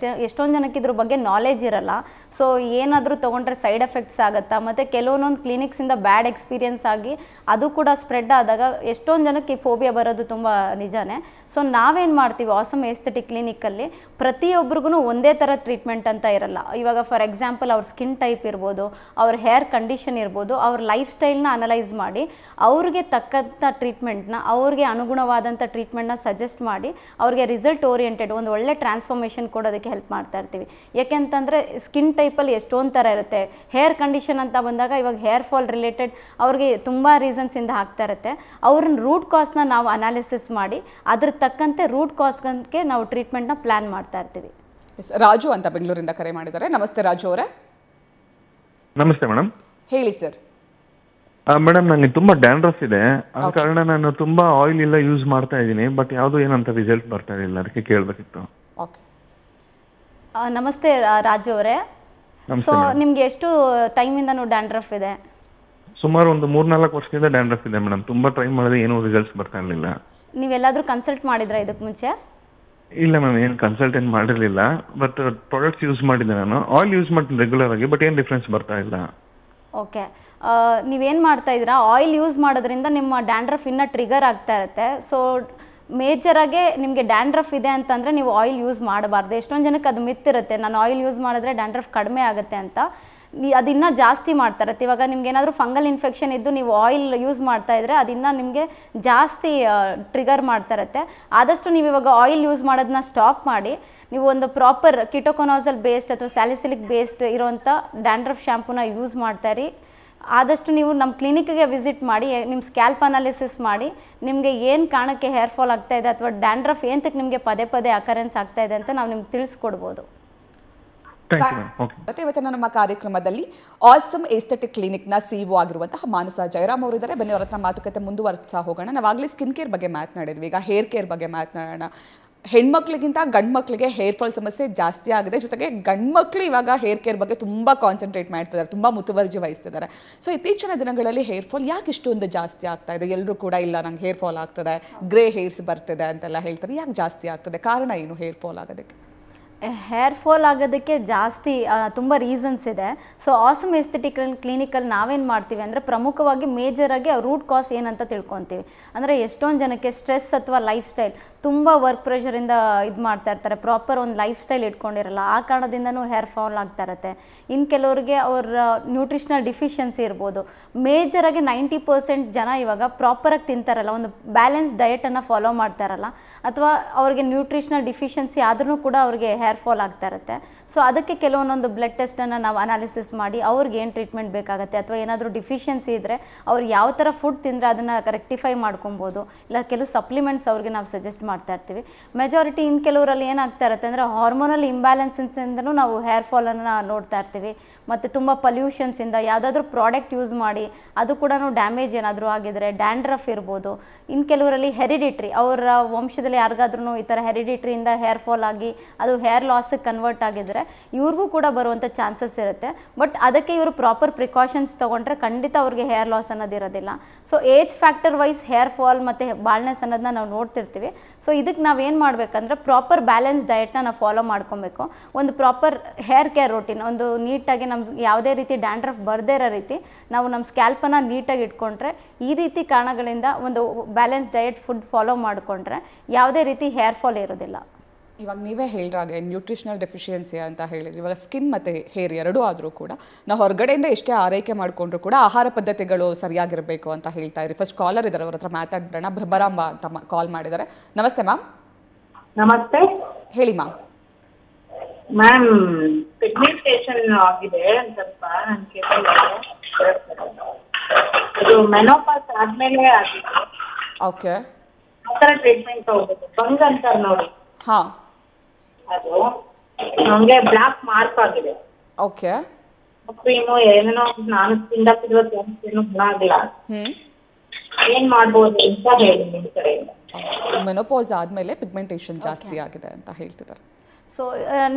ಎಷ್ಟೊಂದು ಜನಕ್ಕೆ ಇದ್ರ ಬಗ್ಗೆ ನಾಲೆಜ್ ಇರಲ್ಲ. ಸೊ ಏನಾದರೂ ತೊಗೊಂಡ್ರೆ ಸೈಡ್ ಎಫೆಕ್ಟ್ಸ್ ಆಗುತ್ತಾ, ಮತ್ತು ಕೆಲವೊಂದೊಂದು ಕ್ಲಿನಿಕ್ಸಿಂದ ಬ್ಯಾಡ್ ಎಕ್ಸ್ಪೀರಿಯನ್ಸ್ ಆಗಿ ಅದು ಕೂಡ ಸ್ಪ್ರೆಡ್ ಆದಾಗ ಎಷ್ಟೊಂದು ಜನಕ್ಕೆ ಈ ಫೋಬಿಯಾ ಬರೋದು ತುಂಬ ನಿಜಾನೇ. ಸೊ ನಾವೇನು ಮಾಡ್ತೀವಿ ಆಸಮ್ ಏಸ್ಥೆಟಿಕ್ ಕ್ಲಿನಿಕಲ್ಲಿ, ಪ್ರತಿಯೊಬ್ಬರಿಗೂ ಒಂದೇ ಥರ ಟ್ರೀಟ್ಮೆಂಟ್ ಅಂತ ಇರಲ್ಲ. ಇವಾಗ ಫಾರ್ ಎಕ್ಸಾಂಪಲ್ ಅವ್ರ ಸ್ಕಿನ್ ಟೈಪ್ ಇರ್ಬೋದು, ಅವ್ರ ಹೇರ್ ಕಂಡೀಷನ್ ಇರ್ಬೋದು, ಅವ್ರ ಲೈಫ್ ಸ್ಟೈಲ್ನ ಅನಲೈಸ್ ಮಾಡಿ ಅವ್ರಿಗೆ ತಕ್ಕಂಥ ಟ್ರೀಟ್ಮೆಂಟ್ನ, ಅವ್ರಿಗೆ ಅನುಗುಣವಾದಂಥ ಟ್ರೀಟ್ಮೆಂಟ್ನ ಸಜೆಸ್ಟ್ ಮಾಡಿ ಅವ್ರಿಗೆ ರಿಸಲ್ಟ್ ಓರಿಯೆಂಟೆಡ್ ಒಂದು ಒಳ್ಳೆ ಟ್ರಾನ್ಸ್ಫಾರ್ಮೇಷನ್ ಕೊಡೋದಕ್ಕೆ ಹೆಲ್ಪ್ ಮಾಡ್ತಾ ಇರ್ತೀವಿ. ಯಾಕೆಂತಂದರೆ ಸ್ಕಿನ್ ಟೈಪಲ್ಲಿ ಎಷ್ಟೊಂದು ಥರ ಇರುತ್ತೆ. ಹೇರ್ ಕಂಡೀಷನ್ ಅಂತ ಬಂದಾಗ ಇವಾಗ ಹೇರ್ ಫಾಲ್ ರಿಲೇಟೆಡ್ ಅವ್ರಿಗೆ ತುಂಬ ರೀಸನ್ಸಿಂದ ಆಗ್ತಾ ಇರುತ್ತೆ. ಅವ್ರನ್ನ ರೂಟ್ ಕಾಸ್ನ ನಾವು ಅನಾಲಿಸಿಸ್ ಮಾಡಿ ಅದ್ರ ತಕ್ಕಂತೆ ರೂಟ್ ಕಾಸ್ಗೆ ನಾವು ಟ್ರೀಟ್ಮೆಂಟ್ನ ಪ್ಲ್ಯಾನ್ ಮಾಡ್ತಾ ಇರ್ತೀವಿ. ರಾಜು ಅಂತ ಬೆಂಗಳೂರಿಂದ ಕರೆ ಮಾಡಿದ್ದಾರೆ. ನಮಸ್ತೆ ರಾಜು ಅವರೇ. ನಮಸ್ತೆ ಮೇಡಮ್. ಹೇಳಿ ಸರ್. ಮೇಡಮ್, ನನಗೆ ತುಂಬ ಡ್ಯಾಂಡ್ರಫ್ ಇದೆ. ಆ ಕಾರಣ ನಾನು ತುಂಬ ಆಯಿಲ್ ಎಲ್ಲ ಯೂಸ್ ಮಾಡ್ತಾ ಇದ್ದೀನಿ, ಬಟ್ ಯಾವುದು ಏನಂತ ರಿಸಲ್ಟ್ ಬರ್ತಾ ಇಲ್ಲ. ಅದಕ್ಕೆ ಕೇಳಬೇಕಿತ್ತು. ಓಕೆ, ನಮಸ್ತೆ ರಾಜು ಅವರೇ. ಸೊ ನಿಮಗೆ ಎಷ್ಟು ಟೈಮಿಂದನೂ ಡ್ಯಾಂಡ್ರಫ್ ಇದೆ? ಸುಮಾರು ಒಂದು 3-4 ವರ್ಷದಿಂದ ಡ್ಯಾಂಡ್ರಫ್ ಇದೆ ಮೇಡಮ್. ತುಂಬ ಟ್ರೈ ಮಾಡಿದೆ, ಏನೂ ರಿಸಲ್ಟ್ಸ್ ಬರ್ತಾ ಇರಲಿಲ್ಲ. ನೀವೆಲ್ಲಾದರೂ ಕನ್ಸಲ್ಟ್ ಮಾಡಿದ್ರಾ ಇದಕ್ಕೆ ಮುಂಚೆ? ಇಲ್ಲ ಮ್ಯಾಮ್, ಏನು ಕನ್ಸಲ್ಟ್ ಏನು ಮಾಡಿರಲಿಲ್ಲ. ಬಟ್ ಪ್ರಾಡಕ್ಟ್ಸ್ ಯೂಸ್ ಮಾಡಿದ್ದೆ ನಾನು. ಆಯಿಲ್ ಯೂಸ್ ಮಾಡ್ತೀನಿ ರೆಗ್ಯುಲರ್ ಆಗಿ, ಬಟ್ ಏನು ಡಿಫ್ರೆನ್ಸ್ ಬರ್ತಾ ಇಲ್ಲ. ಓಕೆ, ನೀವೇನು ಮಾಡ್ತಾ ಇದ್ದೀರಾ, ಆಯಿಲ್ ಯೂಸ್ ಮಾಡೋದ್ರಿಂದ ನಿಮ್ಮ ಡ್ಯಾಂಡ್ರಫ್ ಇನ್ನೂ ಟ್ರಿಗರ್ ಆಗ್ತಾ ಇರುತ್ತೆ. ಸೊ ಮೇಜರಾಗೆ ನಿಮಗೆ ಡ್ಯಾಂಡ್ರಫ್ ಇದೆ ಅಂತಂದರೆ ನೀವು ಆಯಿಲ್ ಯೂಸ್ ಮಾಡಬಾರ್ದು. ಎಷ್ಟೊಂದು ಜನಕ್ಕೆ ಅದು ಮಿತ್ತಿರುತ್ತೆ, ನಾನು ಆಯಿಲ್ ಯೂಸ್ ಮಾಡಿದ್ರೆ ಡ್ಯಾಂಡ್ರಫ್ ಕಡಿಮೆ ಆಗುತ್ತೆ ಅಂತ. ಅದಿನ್ನೂ ಜಾಸ್ತಿ ಮಾಡ್ತಾ ಇರುತ್ತೆ. ಇವಾಗ ನಿಮ್ಗೆ ಏನಾದರೂ ಫಂಗಲ್ ಇನ್ಫೆಕ್ಷನ್ ಇದ್ದು ನೀವು ಆಯಿಲ್ ಯೂಸ್ ಮಾಡ್ತಾ ಇದ್ದರೆ ಅದಿನ್ನೂ ನಿಮಗೆ ಜಾಸ್ತಿ ಟ್ರಿಗರ್ ಮಾಡ್ತಾ ಇರುತ್ತೆ. ಆದಷ್ಟು ನೀವು ಇವಾಗ ಆಯಿಲ್ ಯೂಸ್ ಮಾಡೋದನ್ನ ಸ್ಟಾಪ್ ಮಾಡಿ ನೀವು ಒಂದು ಪ್ರಾಪರ್ ಕಿಟೋಕೊನಾಜಲ್ ಬೇಸ್ಡ್ ಅಥವಾ ಸ್ಯಾಲಿಸಿಲಿಕ್ ಬೇಸ್ಡ್ ಇರೋವಂಥ ಡ್ಯಾಂಡ್ರಫ್ ಶ್ಯಾಂಪೂನ ಯೂಸ್ ಮಾಡ್ತಾಯಿರಿ. ಆದಷ್ಟು ನೀವು ನಮ್ಮ ಕ್ಲಿನಿಕ್ಗೆ ವಿಸಿಟ್ ಮಾಡಿ ನಿಮ್ಮ ಸ್ಕ್ಯಾಲ್ಪ್ ಅನಾಲಿಸಿಸ್ ಮಾಡಿ ನಿಮಗೆ ಏನು ಕಾರಣಕ್ಕೆ ಹೇರ್ ಫಾಲ್ ಆಗ್ತಾಯಿದೆ ಅಥವಾ ಡ್ಯಾಂಡ್ರಫ್ ಏನಕ್ಕೆ ನಿಮಗೆ ಪದೇ ಪದೇ ಅಕರೆನ್ಸ್ ಆಗ್ತಾಯಿದೆ ಅಂತ ನಾವು ನಿಮ್ಗೆ ತಿಳಿಸ್ಕೊಡ್ಬೋದು. ಇವತ್ತಿನ ನಮ್ಮ ಕಾರ್ಯಕ್ರಮದಲ್ಲಿ ಆಸಮ್ ಏಸ್ಥೆಟಿಕ್ ಕ್ಲಿನಿಕ್ನ ಸಿಇಒ ಆಗಿರುವಂತಹ ಮಾನಸ ಜಯರಾಮ್ ಅವರಿದ್ದಾರೆ. ಬನ್ನಿ ಅವರ ಹತ್ರ ಮಾತುಕತೆ ಮುಂದುವರಿಸ್ತಾ ಹೋಗೋಣ. ನಾವಾಗಲೇ ಸ್ಕಿನ್ ಕೇರ್ ಬಗ್ಗೆ ಮಾತನಾಡಿದ್ವಿ, ಈಗ ಹೇರ್ ಕೇರ್ ಬಗ್ಗೆ ಮಾತನಾಡೋಣ. ಹೆಣ್ಮಕ್ಳಿಗಿಂತ ಗಂಡು ಮಕ್ಕಳಿಗೆ ಹೇರ್ ಫಾಲ್ ಸಮಸ್ಯೆ ಜಾಸ್ತಿ ಆಗಿದೆ. ಜೊತೆಗೆ ಗಂಡು ಮಕ್ಕಳು ಇವಾಗ ಹೇರ್ ಕೇರ್ ಬಗ್ಗೆ ತುಂಬ ಕಾನ್ಸಂಟ್ರೇಟ್ ಮಾಡ್ತಿದ್ದಾರೆ, ತುಂಬ ಮುತುವರ್ಜಿ ವಹಿಸ್ತಿದ್ದಾರೆ. ಸೊ ಇತ್ತೀಚಿನ ದಿನಗಳಲ್ಲಿ ಹೇರ್ ಫಾಲ್ ಯಾಕೆ ಇಷ್ಟೊಂದು ಜಾಸ್ತಿ ಆಗ್ತಾ ಇದೆ? ಎಲ್ಲರೂ ಕೂಡ ಇಲ್ಲ ನಂಗೆ ಹೇರ್ ಫಾಲ್ ಆಗ್ತದೆ, ಗ್ರೇ ಹೇರ್ಸ್ ಬರ್ತಿದೆ ಅಂತೆಲ್ಲ ಹೇಳ್ತಾರೆ. ಯಾಕೆ ಜಾಸ್ತಿ ಆಗ್ತದೆ? ಕಾರಣ ಏನು ಹೇರ್ ಫಾಲ್ ಆಗೋದಕ್ಕೆ? ಹೇರ್ ಫಾಲ್ ಆಗೋದಕ್ಕೆ ಜಾಸ್ತಿ ತುಂಬ ರೀಸನ್ಸ್ ಇದೆ. ಸೊ ಆಸಮ್ ಏಸ್ಥೆಟಿಕ್ ಕ್ಲಿನಿಕಲ್ಲಿ ನಾವೇನು ಮಾಡ್ತೀವಿ ಅಂದರೆ ಪ್ರಮುಖವಾಗಿ ಮೇಜರಾಗಿ ರೂಟ್ ಕಾಸ್ ಏನಂತ ತಿಳ್ಕೊತೀವಿ. ಅಂದರೆ ಎಷ್ಟೊಂದು ಜನಕ್ಕೆ ಸ್ಟ್ರೆಸ್ ಅಥವಾ ಲೈಫ್ ಸ್ಟೈಲ್, ತುಂಬ ವರ್ಕ್ ಪ್ರೆಷರಿಂದ ಇದು ಮಾಡ್ತಾ ಇರ್ತಾರೆ, ಪ್ರಾಪರ್ ಒಂದು ಲೈಫ್ ಸ್ಟೈಲ್ ಇಟ್ಕೊಂಡಿರಲ್ಲ, ಆ ಕಾರಣದಿಂದನೂ ಹೇರ್ ಫಾಲ್ ಆಗ್ತಾ ಇರುತ್ತೆ. ಇನ್ನು ಕೆಲವರಿಗೆ ಅವ್ರ ನ್ಯೂಟ್ರಿಷನಲ್ ಡಿಫಿಷಿಯನ್ಸಿ ಇರ್ಬೋದು. ಮೇಜರಾಗಿ 90% ಜನ ಇವಾಗ ಪ್ರಾಪರಾಗಿ ತಿಂತಾರಲ್ಲ, ಒಂದು ಬ್ಯಾಲೆನ್ಸ್ ಡಯಟನ್ನು ಫಾಲೋ ಮಾಡ್ತಾ ಇರಲ್ಲ, ಅಥವಾ ಅವ್ರಿಗೆ ನ್ಯೂಟ್ರಿಷನಲ್ ಡಿಫಿಷಿಯನ್ಸಿ ಆದ್ರೂ ಕೂಡ ಅವ್ರಿಗೆ ಹೇರ್ ಫಾಲ್ ಆಗ್ತಾ ಇರುತ್ತೆ. ಸೊ ಅದಕ್ಕೆ ಕೆಲವೊಂದೊಂದು ಬ್ಲಡ್ ಟೆಸ್ಟನ್ನು ನಾವು ಅನಾಲಿಸಿಸ್ ಮಾಡಿ ಅವ್ರಿಗೆ ಏನು ಟ್ರೀಟ್ಮೆಂಟ್ ಬೇಕಾಗುತ್ತೆ, ಅಥವಾ ಏನಾದರೂ ಡಿಫಿಷಿಯನ್ಸಿ ಇದ್ದರೆ ಅವ್ರು ಯಾವ ಥರ ಫುಡ್ ತಿಂದರೆ ಅದನ್ನು ರೆಕ್ಟಿಫೈ ಮಾಡ್ಕೊಬೋದು, ಇಲ್ಲ ಕೆಲವು ಸಪ್ಲಿಮೆಂಟ್ಸ್ ಅವ್ರಿಗೆ ನಾವು ಸಜೆಸ್ಟ್ ಮಾಡ್ತಾ ಇರ್ತೀವಿ. ಮೆಜಾರಿಟಿ ಇನ್ನು ಕೆಲವರಲ್ಲಿ ಏನಾಗ್ತಾ ಇರುತ್ತೆ ಅಂದರೆ ಹಾರ್ಮೋನಲ್ ಇಂಬ್ಯಾಲೆನ್ಸಿಂದನೂ ನಾವು ಹೇರ್ ಫಾಲನ್ನು ನೋಡ್ತಾ ಇರ್ತೀವಿ. ಮತ್ತು ತುಂಬ ಪಲ್ಯೂಷನ್ಸಿಂದ ಯಾವುದಾದ್ರೂ ಪ್ರಾಡಕ್ಟ್ ಯೂಸ್ ಮಾಡಿ ಅದು ಕೂಡ ಡ್ಯಾಮೇಜ್ ಏನಾದರೂ ಆಗಿದರೆ ಡ್ಯಾಂಡ್ರಫ್ ಇರ್ಬೋದು. ಇನ್ನು ಕೆಲವರಲ್ಲಿ ಹೆರಿಡಿಟ್ರಿ, ಅವರ ವಂಶದಲ್ಲಿ ಯಾರಿಗಾದ್ರೂ ಈ ಥರ ಹೆರಿಡಿಟ್ರಿಯಿಂದ ಹೇರ್ ಫಾಲ್ ಆಗಿ ಅದು ಹೇರ್ ಲಾಸಿಗೆ ಕನ್ವರ್ಟ್ ಆಗಿದ್ದರೆ ಇವ್ರಿಗೂ ಕೂಡ ಬರುವಂಥ ಚಾನ್ಸಸ್ ಇರುತ್ತೆ. ಬಟ್ ಅದಕ್ಕೆ ಇವರು ಪ್ರಾಪರ್ ಪ್ರಿಕಾಷನ್ಸ್ ತೊಗೊಂಡ್ರೆ ಖಂಡಿತ ಅವ್ರಿಗೆ ಹೇರ್ ಲಾಸ್ ಅನ್ನೋದು ಇರೋದಿಲ್ಲ. So age factor wise hair fall ಮತ್ತು ಬಾಲ್ನೆಸ್ ಅನ್ನೋದನ್ನ ನಾವು ನೋಡ್ತಿರ್ತೀವಿ. ಸೊ ಇದಕ್ಕೆ ನಾವೇನು ಮಾಡಬೇಕಂದ್ರೆ ಪ್ರಾಪರ್ ಬ್ಯಾಲೆನ್ಸ್ ಡಯಟ್ನ ನಾವು ಫಾಲೋ ಮಾಡ್ಕೊಬೇಕು. ಒಂದು ಪ್ರಾಪರ್ ಹೇರ್ ಕೇರ್ ರೂಟೀನ್, ಒಂದು ನೀಟಾಗಿ ನಮ್ಗೆ ಯಾವುದೇ ರೀತಿ ಡ್ಯಾಂಡ್ರಫ್ ಬರದೇ ಇರೋ ರೀತಿ ನಾವು ನಮ್ಮ ಸ್ಕ್ಯಾಲ್ಪನ್ನು ನೀಟಾಗಿ ಇಟ್ಕೊಂಡ್ರೆ, ಈ ರೀತಿ ಕಾರಣಗಳಿಂದ ಒಂದು ಬ್ಯಾಲೆನ್ಸ್ ಡಯಟ್ ಫುಡ್ ಫಾಲೋ ಮಾಡಿಕೊಂಡ್ರೆ ಯಾವುದೇ ರೀತಿ ಹೇರ್ ಫಾಲ್ ಇರೋದಿಲ್ಲ. ಇವಾಗ ನೀವೇ ಹೇಳಿದಾಗೆ ನ್ಯೂಟ್ರಿಷನಲ್ ಡೆಫಿಷಿಯನ್ಸಿ ಅಂತ ಹೇಳಿದ್ರಿ. ಇವಾಗ ಸ್ಕಿನ್ ಮತ್ತು ಹೇರ್ ಎರಡೂ ಆದರೂ ಕೂಡ ನಾವು ಹೊರಗಡೆಯಿಂದ ಎಷ್ಟೇ ಆರೈಕೆ ಮಾಡಿಕೊಂಡ್ರು ಕೂಡ ಆಹಾರ ಪದ್ಧತಿಗಳು ಸರಿಯಾಗಿರಬೇಕು ಅಂತ ಹೇಳ್ತಾ ಇದ್ರಿ. ಫಸ್ಟ್ ಕಾಲರ್ ಇದ್ದಾರೆ, ಅವ್ರ ಹತ್ರ ಮಾತಾಡೋಣ. ಭ್ರಮರಾಂಬ ಅಂತ ಕಾಲ್ ಮಾಡಿದ್ದಾರೆ. ನಮಸ್ತೆ ಮ್ಯಾಮ್. ನಮಸ್ತೆ. ಹೇಳಿ ಮ್ಯಾಮ್. ಮ್ಯಾಮ್, ಪಿಗ್ಮೆಂಟೇಷನ್ ಆಗಿದೆ ಸ್ವಲ್ಪ ನನಗೆ. ಅದು ಮೆನೋಪಾಸ್ ಆದ್ಮೇಲೆ ಆಗಿದೆ. ಓಕೆ. ಆ ಥರ ಟ್ರೀಟ್ಮೆಂಟ್ ಹೋಗ್ಬೇಕು. ಬಂಗ್ ಅಂತಾರೆ ನೋಡಿ, ಹಾಂ, ಅದು ನಮಗೆ ಬ್ಲಾಕ್ ಮಾರ್ಕ್ ಆಗಿದೆ. ಓಕೆ. ಕ್ರೀಮು ಏನೇನೋ ನಾನು ತಿಂದಾಕಿದ್ರು ಏನು ಗುಣ ಆಗಿಲ್ಲ. ಏನ್ ಮಾಡ್ಬೋದು ಅಂತ ಹೇಳಿ ನಿಮ್ಮ ಕಡೆಯಿಂದ. ಮೆನೋಪಾಸ್ ಆದಮೇಲೆ ಪಿಗ್ಮೆಂಟೇಷನ್ ಜಾಸ್ತಿ ಆಗಿದೆ ಅಂತ ಹೇಳ್ತಿದ್ದಾರೆ. ಸೊ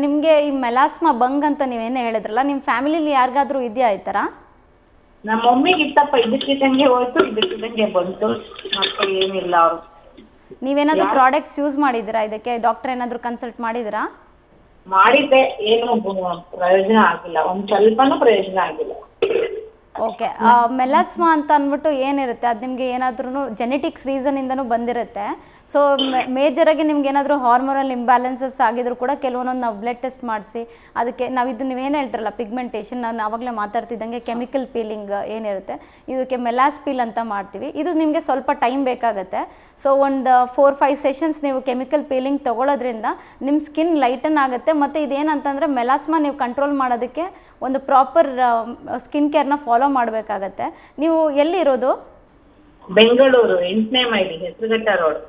ನಿಮಗೆ ಈ ಮೆಲಾಸ್ಮಾ ಬಂಗ್ ಅಂತ ನೀವೇನೇ ಹೇಳಿದ್ರಲ್ಲ, ನಿಮ್ಮ ಫ್ಯಾಮಿಲಿಲಿ ಯಾರಿಗಾದ್ರೂ ಇದೆಯಾ ಈ ಥರ? ನಮ್ಮ ಮಮ್ಮಿಗೆ ಇತ್ತಪ್ಪ, ಇದಕ್ಕಿದ್ದಂಗೆ ಹೋಯ್ತು, ಇದಕ್ಕಿದ್ದಂಗೆ ಬಂತು, ಮತ್ತೆ ಏನಿಲ್ಲ. ಅವರು ನೀವೇನಾದರೂ ಪ್ರಾಡಕ್ಟ್ಸ್ ಯೂಸ್ ಮಾಡಿದ್ದೀರಾ ಇದಕ್ಕೆ? ಡಾಕ್ಟರ್ ಏನಾದರೂ ಕನ್ಸಲ್ಟ್ ಮಾಡಿದ್ದೀರಾ? ಮಾಡಿದ್ದೆ, ಏನು ಪ್ರಯೋಜನ ಆಗಿಲ್ಲ, ಒಂದು ಸ್ವಲ್ಪನೂ ಪ್ರಯೋಜನ ಆಗಿಲ್ಲ. ಓಕೆ. ಮೆಲಾಸ್ಮಾ ಅಂತ ಅಂದ್ಬಿಟ್ಟು ಏನಿರುತ್ತೆ, ಅದು ನಿಮಗೆ ಏನಾದ್ರೂ ಜೆನೆಟಿಕ್ಸ್ ರೀಸನಿಂದನೂ ಬಂದಿರುತ್ತೆ. ಸೊ ಮೇಜರಾಗಿ ನಿಮ್ಗೆ ಏನಾದರೂ ಹಾರ್ಮೋನಲ್ ಇಂಬ್ಯಾಲೆನ್ಸಸ್ ಆಗಿದ್ರು ಕೂಡ ಕೆಲವೊಂದೊಂದು ನಾವು ಬ್ಲಡ್ ಟೆಸ್ಟ್ ಮಾಡಿಸಿ ಅದಕ್ಕೆ ನಾವು ಇದು ನೀವೇನು ಹೇಳ್ತಾರಲ್ಲ ಪಿಗ್ಮೆಂಟೇಷನ್, ನಾನು ಆವಾಗಲೇ ಮಾತಾಡ್ತಿದ್ದಂಗೆ ಕೆಮಿಕಲ್ ಪೀಲಿಂಗ್ ಏನಿರುತ್ತೆ, ಇದಕ್ಕೆ ಮೆಲಾಸ್ ಪೀಲ್ ಅಂತ ಮಾಡ್ತೀವಿ. ಇದು ನಿಮಗೆ ಸ್ವಲ್ಪ ಟೈಮ್ ಬೇಕಾಗುತ್ತೆ. ಸೊ ಒಂದು 4-5 ಸೆಷನ್ಸ್ ನೀವು ಕೆಮಿಕಲ್ ಪೀಲಿಂಗ್ ತೊಗೊಳೋದ್ರಿಂದ ನಿಮ್ಮ ಸ್ಕಿನ್ ಲೈಟನ್ ಆಗುತ್ತೆ. ಮತ್ತು ಇದೇನಂತಂದರೆ ಮೆಲಾಸ್ಮಾ ನೀವು ಕಂಟ್ರೋಲ್ ಮಾಡೋದಕ್ಕೆ ಒಂದು ಪ್ರಾಪರ್ ಸ್ಕಿನ್ ಕೇರ್ನ ಫಾಲೋ ಮಾಡಬೇಕಾಗತ್ತೆ. ನೀವು ಎಲ್ಲಿರೋದು? ಬೆಂಗಳೂರು 8ನೇ ಮೈಲಿ, ಹೆಸರುಘಟ್ಟ ರೋಡ್.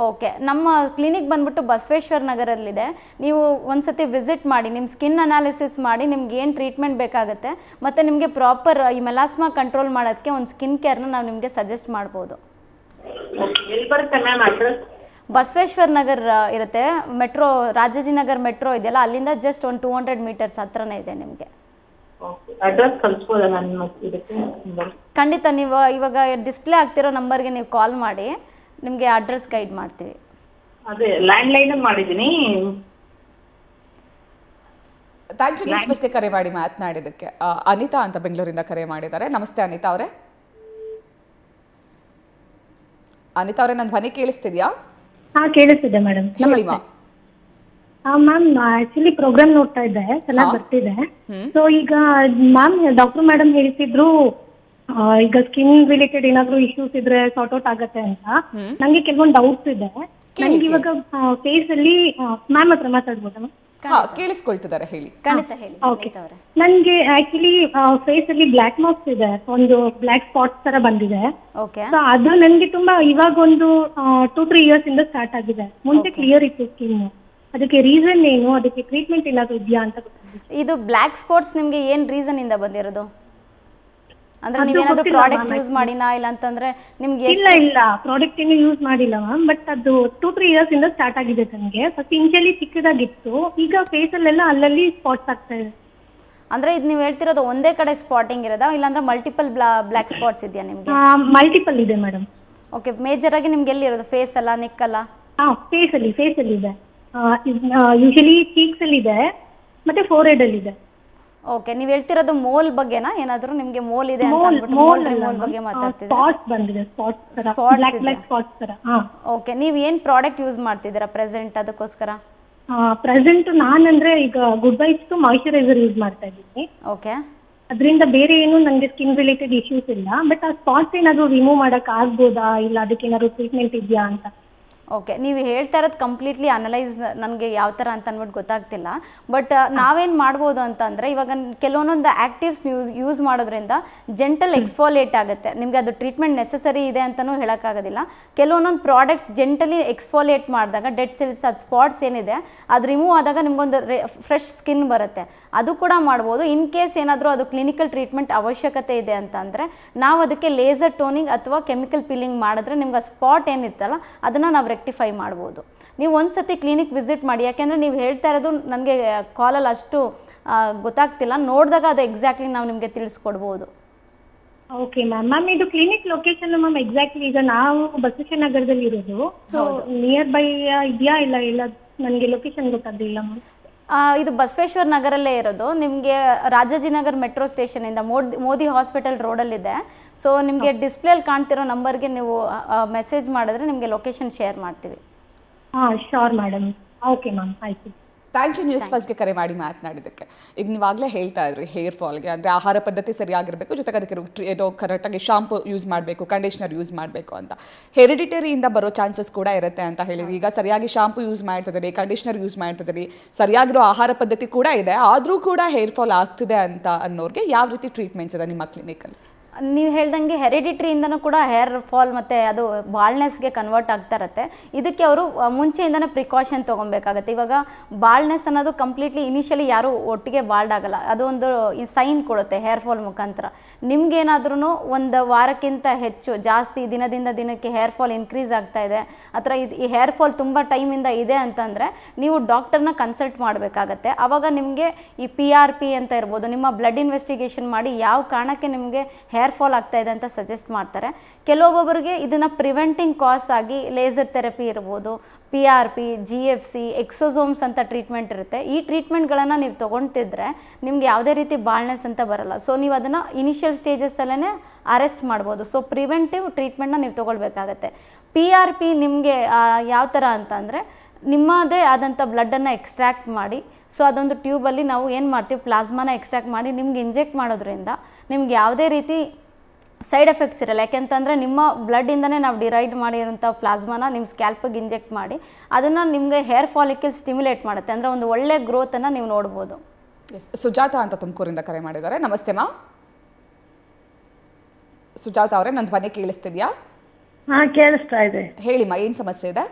ಓಕೆ. ನಮ್ಮ ಕ್ಲಿನಿಕ್ ಬಂದ್ಬಿಟ್ಟು ಬಸವೇಶ್ವರ ನಗರಲ್ಲಿದೆ. ನೀವು ಒಂದ್ಸತಿ ವಿಸಿಟ್ ಮಾಡಿ, ನಿಮ್ಮ ಸ್ಕಿನ್ ಅನಾಲಿಸಿಸ್ ಮಾಡಿ ನಿಮ್ಗೆ ಏನು ಟ್ರೀಟ್ಮೆಂಟ್ ಬೇಕಾಗುತ್ತೆ ಮತ್ತು ನಿಮಗೆ ಪ್ರಾಪರ್ ಈ ಮೆಲಾಸ್ಮಾ ಕಂಟ್ರೋಲ್ ಮಾಡೋದಕ್ಕೆ ಒಂದು ಸ್ಕಿನ್ ಕೇರ್ನ ನಾವು ನಿಮಗೆ ಸಜೆಸ್ಟ್ ಮಾಡ್ಬೋದು. ಎಲ್ಲಿ ಬರುತ್ತೆ ಮ್ಯಾಮ್ ಅಡ್ರೆಸ್? ಬಸವೇಶ್ವರ ನಗರ್ ಇರುತ್ತೆ. ಮೆಟ್ರೋ ರಾಜಾಜಿನಗರ್ ಮೆಟ್ರೋ ಇದೆಯಲ್ಲ, ಅಲ್ಲಿಂದ ಜಸ್ಟ್ ಒಂದು 200 ಮೀಟರ್ಸ್ ಹತ್ರನೇ ಇದೆ ನಿಮಗೆ. ಅಡ್ರೆಸ್ ಕಳಿಸ್ಬೋದಾ ನನ್ನ ಇದಕ್ಕೆ? ಖಂಡಿತ. ನೀವು ಇವಾಗ ಡಿಸ್ಪ್ಲೇ ಆಗ್ತಿರೋ ನಂಬರ್ಗೆ ನೀವು ಕಾಲ್ ಮಾಡಿ, ನಿಮಗೆ ಅಡ್ರೆಸ್ ಗೈಡ್ ಮಾಡ್ತೀವಿ. ಅದೇ ಲ್ಯಾಂಡ್ಲೈನ್ ಮಾಡಿದ್ದೀನಿ. ಥ್ಯಾಂಕ್ ಯು ನ್ಯೂಸ್ ಫಸ್ಟ್ಗೆ ಕರೆ ಮಾಡಿ ಮಾತನಾಡಿದ್ದಕ್ಕೆ. ಅನಿತಾ ಅಂತ ಬೆಂಗಳೂರಿಂದ ಕರೆ ಮಾಡಿದ್ದಾರೆ. ನಮಸ್ತೆ ಅನಿತಾ ಅವರೇ. ಅನಿತಾ ಅವರೇ, ನನ್ನ ಧ್ವನಿ ಕೇಳಿಸ್ತಿದ್ಯಾ? ಹಾ, ಕೇಳಿಸ್ತಿದೆ ಮೇಡಮ್. ಹೇಳಿ ಮಾ. ಮ್ಯಾಮ್, ಆಕ್ಚುಲಿ ಪ್ರೋಗ್ರಾಮ್ ನೋಡ್ತಾ ಇದ್ದೆ, ಚೆನ್ನಾಗಿ ಬರ್ತಿದೆ. ಸೊ ಈಗ ಮ್ಯಾಮ್, ಡಾಕ್ಟರ್ ಮೇಡಮ್ ಹೇಳ್ತಿದ್ರು ಈಗ ಸ್ಕಿನ್ ರಿಲೇಟೆಡ್ ಏನಾದ್ರು ಇಶ್ಯೂಸ್ ಇದ್ರೆ ಸಾರ್ಟ್ ಔಟ್ ಆಗತ್ತೆ ಅಂತ. ನಂಗೆ ಕೆಲವೊಂದು ಡೌಟ್ಸ್ ಇದೆ. ನಂಗೆ ಇವಾಗ ಫೇಸ್ ಅಲ್ಲಿ ಮ್ಯಾಮ್ ಹತ್ರ ಮಾತಾಡ್ಬೋದಾ ಮ್ಯಾಮ್? ಕೇಳಿಸ್ಕೊಳ್ತಿದ್ದಾರೆ, ಹೇಳಿ. ಖಂಡಿತ ಹೇಳಿ. ಓಕೆ. ನನ್ಗೆ ಆಕ್ಚುಲಿ ಫೇಸ್ ಅಲ್ಲಿ ಬ್ಲಾಕ್ ಮಾರ್ಕ್ಸ್ ಇದೆ, ಒಂದು ಬ್ಲಾಕ್ ಸ್ಪಾಟ್ಸ್ ತರ ಬಂದಿದೆ. ಓಕೆ. ಸೊ ಅದು ನನ್ಗೆ ತುಂಬಾ ಇವಾಗ ಒಂದು 2-3 ಇಯರ್ಸ್ ಇಂದ ಸ್ಟಾರ್ಟ್ ಆಗಿದೆ. ಮುಂಚೆ ಕ್ಲಿಯರ್ ಇತ್ತು ಸ್ಕಿನ್. ಅದಕ್ಕೆ ರೀಸನ್ ಏನು, ಅದಕ್ಕೆ ಟ್ರೀಟ್ಮೆಂಟ್ ಏನಾದ್ರು ಇದೆಯಾ ಅಂತ ಗೊತ್ತಿಲ್ಲ. ಇದು ಬ್ಲ್ಯಾಕ್ ಸ್ಪಾಟ್ಸ್ ನಿಮಗೆ ಏನು ರೀಸನ್ ಇಂದ ಬಂದಿರೋದು? ಅಂದ್ರೆ ನೀವೇನಾದ್ರೂ ಪ್ರಾಡಕ್ಟ್ ಯೂಸ್ ಮಾಡಿನಾ, ಇಲ್ಲ ಅಂತಂದ್ರೆ ನಿಮ್ಗೆ? ಇಲ್ಲ ಪ್ರಾಡಕ್ಟ್ ಏನು ಯೂಸ್ ಮಾಡಿಲ್ಲ ಮ್ಯಾಮ್. ಬಟ್ ಅದು 2-3 ಇಯರ್ಸ್ ಇಂದ ಸ್ಟಾರ್ಟ್ ಆಗಿದೆ ನನಗೆ. ಫಸ್ಟ್ ಇಂಚಲ್ಲಿ ಚಿಕ್ಕದಾಗಿತ್ತು, ಈಗ ಫೇಸ್ ಅಲ್ಲೆಲ್ಲ ಅಲ್ಲಲ್ಲಿ ಸ್ಪಾಟ್ಸ್ ಆಗ್ತಾ ಇದೆ. ಅಂದ್ರೆ ಇದು ನೀವು ಹೇಳ್ತಿರೋದು ಒಂದೇ ಕಡೆ ಸ್ಪಾಟಿಂಗ್ ಇರೋದಾ, ಇಲ್ಲಾಂದ್ರೆ ಮಲ್ಟಿಪಲ್ ಬ್ಲ್ಯಾಕ್ ಸ್ಪಾಟ್ಸ್ ಇದೆಯಾ ನಿಮ್ಗೆ? ಮಲ್ಟಿಪಲ್ ಇದೆ ಮೇಡಮ್. ಓಕೆ. ಮೇಜರ್ ಆಗಿ ನಿಮ್ಗೆ ಎಲ್ಲಿ ಇರೋದು? ಫೇಸ್ ಅಲ್ಲ, ನೆಕ್ ಅಲ್ಲ? ಫೇಸ್ ಅಲ್ಲಿ ಇದೆ. ಯೂಶಲಿ ಚೀಕ್ಸ್ ಅಲ್ಲಿ ಇದೆ, ಮತ್ತೆ ಫೋರ್ಹೆಡ್ ಅಲ್ಲಿ ಇದೆ. ಓಕೆ. ನೀವು ಹೇಳ್ತಿರೋದು ಮೋಲ್ ಬಗ್ಗೆನಾ? ಏನಾದರೂ ನಿಮಗೆ ಮೋಲ್ ಇದೆ ಅಂತ ಅಂದ್ಬಿಟ್ಟು ಮೋಲ್ ಬಗ್ಗೆ ಮಾತಾಡ್ತಿದ್ದೀರಾ? ಸ್ಪಾಟ್ಸ್ ಬಂದಿದೆ, ಸ್ಪಾಟ್ಸ್ ತರ. ಓಕೆ. ನೀವು ಏನು ಪ್ರಾಡಕ್ಟ್ ಯೂಸ್ ಮಾಡ್ತಿದ್ದೀರಾ ಪ್ರೆಸೆಂಟ್ ಅದಕ್ಕೋಸ್ಕರ? ಪ್ರೆಸೆಂಟ್ ನಾನಂದ್ರೆ ಈಗ ಗುಡ್ ವೈಬ್ಸ್ ಮಾಯಿಶ್ಚರೈಸರ್ ಯೂಸ್ ಮಾಡ್ತಾ ಇದ್ದೀನಿ. ಓಕೆ. ಅದರಿಂದ ಬೇರೆ ಏನು ನನಗೆ ಸ್ಕಿನ್ ರಿಲೇಟೆಡ್ ಇಶ್ಯೂಸ್ ಇಲ್ಲ. ಬಟ್ ಆ ಸ್ಪಾಟ್ಸ್ ಏನಾದರೂ ರಿಮೂವ್ ಮಾಡಕ್ ಆಗ್ಬೋದಾ, ಇಲ್ಲ ಅದಕ್ಕೆ ಏನಾದ್ರು ಟ್ರೀಟ್ಮೆಂಟ್ ಇದೆಯಾ ಅಂತ? ಓಕೆ. ನೀವು ಹೇಳ್ತಾ ಇರೋದು ಕಂಪ್ಲೀಟ್ಲಿ ಅನಲೈಸ್ ನನಗೆ ಯಾವ ಥರ ಅಂತ ಅಂದ್ಬಿಟ್ಟು ಗೊತ್ತಾಗ್ತಿಲ್ಲ. ಬಟ್ ನಾವೇನು ಮಾಡ್ಬೋದು ಅಂತಂದರೆ, ಇವಾಗ ಕೆಲವೊಂದೊಂದು ಆ್ಯಕ್ಟಿವ್ಸ್ ಯೂಸ್ ಮಾಡೋದ್ರಿಂದ ಜೆಂಟಲ್ ಎಕ್ಸ್ಫೋಲಿಯೇಟ್ ಆಗುತ್ತೆ. ನಿಮಗೆ ಅದು ಟ್ರೀಟ್ಮೆಂಟ್ ನೆಸಸರಿ ಇದೆ ಅಂತಲೂ ಹೇಳೋಕ್ಕಾಗೋದಿಲ್ಲ. ಕೆಲವೊಂದೊಂದು ಪ್ರಾಡಕ್ಟ್ಸ್ ಜೆಂಟಲಿ ಎಕ್ಸ್ಫೋಲಿಯೇಟ್ ಮಾಡಿದಾಗ ಡೆಡ್ ಸೆಲ್ಸ್, ಅದು ಸ್ಪಾಟ್ಸ್ ಏನಿದೆ ಅದು ರಿಮೂವ್ ಆದಾಗ ನಿಮಗೊಂದು ಫ್ರೆಶ್ ಸ್ಕಿನ್ ಬರುತ್ತೆ. ಅದು ಕೂಡ ಮಾಡ್ಬೋದು. ಇನ್ ಕೇಸ್ ಏನಾದರೂ ಅದು ಕ್ಲಿನಿಕಲ್ ಟ್ರೀಟ್ಮೆಂಟ್ ಅವಶ್ಯಕತೆ ಇದೆ ಅಂತಂದರೆ ನಾವು ಅದಕ್ಕೆ ಲೇಸರ್ ಟೋನಿಂಗ್ ಅಥವಾ ಕೆಮಿಕಲ್ ಪೀಲಿಂಗ್ ಮಾಡಿದ್ರೆ ನಿಮ್ಗೆ ಆ ಸ್ಪಾಟ್ ಏನಿತ್ತಲ್ಲ ಅದನ್ನು ನಾವು ರೆಕ್ಟಿಫೈ ಮಾಡ್ಬೋದು. ನೀವು ಒಂದ್ಸತಿ ಕ್ಲಿನಿಕ್ ವಿಸಿಟ್ ಮಾಡಿ. ಯಾಕೆಂದರೆ ನೀವು ಹೇಳ್ತಾ ಇರೋದು ನನಗೆ ಕಾಲಲ್ಲಿ ಅಷ್ಟು ಗೊತ್ತಾಗ್ತಿಲ್ಲ, ನೋಡಿದಾಗ ಅದು ಎಕ್ಸಾಕ್ಟ್ಲಿ ನಾವು ನಿಮಗೆ ತಿಳಿಸ್ಕೊಡ್ಬೋದು. Okay ma'am. ಇದು ಕ್ಲಿನಿಕ್ ಲೊಕೇಶನ್ ಮ್ಯಾಮ್ ಎಕ್ಸಾಕ್ಟ್ಲಿ ಈಗ ನಾವು ಬಸವೇಶ್ವರ ನಗರದಲ್ಲಿ ಇರೋದು. ಸೊ ನಿಯರ್ ಬೈ ಇದೆಯಾ ಇಲ್ಲ ನನಗೆ ಲೊಕೇಶನ್ ಗೊತ್ತಾಗಲಿಲ್ಲ ಮ್ಯಾಮ್. ಇದು ಬಸವೇಶ್ವರ ನಗರಲ್ಲೇ ಇರೋದು. ನಿಮಗೆ ರಾಜಾಜಿನಗರ್ ಮೆಟ್ರೋ ಸ್ಟೇಷನಿಂದ ಮೋದಿ ಹಾಸ್ಪಿಟಲ್ ರೋಡಲ್ಲಿದೆ. ಸೊ ನಿಮಗೆ ಡಿಸ್ಪ್ಲೇಲಿ ಕಾಣ್ತಿರೋ ನಂಬರ್ಗೆ ನೀವು ಮೆಸೇಜ್ ಮಾಡಿದ್ರೆ ನಿಮಗೆ ಲೊಕೇಶನ್ ಶೇರ್ ಮಾಡ್ತೀವಿ. Sure madam. ಓಕೆ ಮ್ಯಾಮ್, ಆಯ್ತು. ಥ್ಯಾಂಕ್ ಯು ನ್ಯೂಸ್ ಫಸ್ಟ್ಗೆ ಕರೆ ಮಾಡಿ ಮಾತನಾಡಿದ್ದಕ್ಕೆ. ಈಗ ನೀವಾಗಲೇ ಹೇಳ್ತಾ ಇದ್ರಿ ಹೇರ್ ಫಾಲ್ಗೆ ಅಂದರೆ ಆಹಾರ ಪದ್ಧತಿ ಸರಿಯಾಗಿರಬೇಕು, ಜೊತೆಗೆ ಅದಕ್ಕೆ ಏನೋ ಕರೆಕ್ಟಾಗಿ ಶಾಂಪು ಯೂಸ್ ಮಾಡಬೇಕು, ಕಂಡೀಷ್ನರ್ ಯೂಸ್ ಮಾಡಬೇಕು ಅಂತ. ಹೆರಿಡಿಟರಿಯಿಂದ ಬರೋ ಚಾನ್ಸಸ್ ಕೂಡ ಇರುತ್ತೆ ಅಂತ ಹೇಳಿರಿ. ಈಗ ಸರಿಯಾಗಿ ಶಾಂಪು ಯೂಸ್ ಮಾಡ್ತಿದ್ದೀರಿ, ಕಂಡೀಷ್ನರ್ ಯೂಸ್ ಮಾಡ್ತಿದ್ದೀರಿ, ಸರಿಯಾಗಿರೋ ಆಹಾರ ಪದ್ಧತಿ ಕೂಡ ಇದೆ, ಆದರೂ ಕೂಡ ಹೇರ್ ಫಾಲ್ ಆಗ್ತಿದೆ ಅಂತ ಅನ್ನೋರಿಗೆ ಯಾವ ರೀತಿ ಟ್ರೀಟ್ಮೆಂಟ್ಸ್ ಇದೆ ನಿಮ್ಮ ಕ್ಲಿನಿಕಲ್ಲಿ? ನೀವು ಹೇಳ್ದಂಗೆ ಹೆರಿಡಿಟ್ರಿಯಿಂದನೂ ಕೂಡ ಹೇರ್ ಫಾಲ್ ಮತ್ತು ಅದು ಬಾಲ್ನೆಸ್ಗೆ ಕನ್ವರ್ಟ್ ಆಗ್ತಾ ಇರುತ್ತೆ. ಇದಕ್ಕೆ ಅವರು ಮುಂಚೆಯಿಂದನೇ ಪ್ರಿಕಾಷನ್ ತೊಗೊಬೇಕಾಗತ್ತೆ. ಇವಾಗ ಬಾಲ್ನೆಸ್ ಅನ್ನೋದು ಕಂಪ್ಲೀಟ್ಲಿ ಇನಿಷಿಯಲಿ ಯಾರೂ ಒಟ್ಟಿಗೆ ಬಾಲ್ಡ್ ಆಗಲ್ಲ, ಅದು ಒಂದು ಸೈನ್ ಕೊಡುತ್ತೆ ಹೇರ್ ಫಾಲ್ ಮುಖಾಂತರ. ನಿಮ್ಗೇನಾದ್ರೂ ಒಂದು ವಾರಕ್ಕಿಂತ ಹೆಚ್ಚು ಜಾಸ್ತಿ ದಿನದಿಂದ ದಿನಕ್ಕೆ ಹೇರ್ ಫಾಲ್ ಇನ್ಕ್ರೀಸ್ ಆಗ್ತಾ ಇದೆ, ಅಥವಾ ಈ ಹೇರ್ ಫಾಲ್ ತುಂಬ ಟೈಮಿಂದ ಇದೆ ಅಂತಂದರೆ ನೀವು ಡಾಕ್ಟರ್ನ ಕನ್ಸಲ್ಟ್ ಮಾಡಬೇಕಾಗತ್ತೆ. ಆವಾಗ ನಿಮಗೆ ಈ PRP ಅಂತ ಇರ್ಬೋದು, ನಿಮ್ಮ ಬ್ಲಡ್ ಇನ್ವೆಸ್ಟಿಗೇಷನ್ ಮಾಡಿ ಯಾವ ಕಾರಣಕ್ಕೆ ನಿಮಗೆ ಹೇರ್ ಫಾಲ್ ಆಗ್ತಾ ಇದೆ ಅಂತ ಸಜೆಸ್ಟ್ ಮಾಡ್ತಾರೆ. ಕೆಲವೊಬ್ಬರಿಗೆ ಇದನ್ನು ಪ್ರಿವೆಂಟಿಂಗ್ ಕಾಸ್ ಆಗಿ ಲೇಸರ್ ಥೆರಪಿ ಇರ್ಬೋದು, PRP, GFC, ಎಕ್ಸೋಸೋಮ್ಸ್ ಅಂತ ಟ್ರೀಟ್ಮೆಂಟ್ ಇರುತ್ತೆ. ಈ ಟ್ರೀಟ್ಮೆಂಟ್ಗಳನ್ನು ನೀವು ತೊಗೊಳ್ತಿದ್ರೆ ನಿಮ್ಗೆ ಯಾವುದೇ ರೀತಿ ಬಾಲ್ನೆಸ್ ಅಂತ ಬರಲ್ಲ. ಸೊ ನೀವು ಅದನ್ನು ಇನಿಷಿಯಲ್ ಸ್ಟೇಜಸ್ಸಲ್ಲೇ ಅರೆಸ್ಟ್ ಮಾಡ್ಬೋದು. ಸೊ ಪ್ರಿವೆಂಟಿವ್ ಟ್ರೀಟ್ಮೆಂಟ್ನ ನೀವು ತೊಗೊಳ್ಬೇಕಾಗತ್ತೆ. PRP ನಿಮಗೆ ಯಾವ ಥರ ಅಂತಂದರೆ ನಿಮ್ಮದೇ ಆದಂಥ ಬ್ಲಡ್ಡನ್ನು ಎಕ್ಸ್ಟ್ರಾಕ್ಟ್ ಮಾಡಿ, ಸೊ ಅದೊಂದು ಟ್ಯೂಬಲ್ಲಿ ನಾವು ಏನು ಮಾಡ್ತೀವಿ, ಪ್ಲಾಸ್ಮಾನ ಎಕ್ಸ್ಟ್ರಾಕ್ಟ್ ಮಾಡಿ ನಿಮ್ಗೆ ಇಂಜೆಕ್ಟ್ ಮಾಡೋದ್ರಿಂದ ನಿಮ್ಗೆ ಯಾವುದೇ ರೀತಿ ಸೈಡ್ ಎಫೆಕ್ಟ್ಸ್ ಇರಲ್ಲ. ಯಾಕೆಂತಂದರೆ ನಿಮ್ಮ ಬ್ಲಡ್ಡಿಂದನೇ ನಾವು ಡಿರೈಡ್ ಮಾಡಿರೋಂಥ ಪ್ಲಾಸ್ಮಾನ ನಿಮ್ಮ ಸ್ಕ್ಯಾಲ್ಪಿಗೆ ಇಂಜೆಕ್ಟ್ ಮಾಡಿ ಅದನ್ನು ನಿಮಗೆ ಹೇರ್ ಫಾಲಿಕಲ್ ಸ್ಟಿಮ್ಯುಲೇಟ್ ಮಾಡುತ್ತೆ. ಅಂದರೆ ಒಂದು ಒಳ್ಳೆ ಗ್ರೋತನ್ನು ನೀವು ನೋಡ್ಬೋದು. ಸುಜಾತ ಅಂತ ತುಮಕೂರಿಂದ ಕರೆ ಮಾಡಿದ್ದಾರೆ. ನಮಸ್ತೆ ಮಾ. ಸುಜಾತ ಅವರೇ, ನನ್ನ ಧ್ವನಿ ಕೇಳಿಸ್ತಿದ್ಯಾ? ಹಾಂ, ಕೇಳಿಸ್ತಾ ಇದೆ. ಹೇಳಿಮ್ಮ, ಏನು ಸಮಸ್ಯೆ ಇದೆ?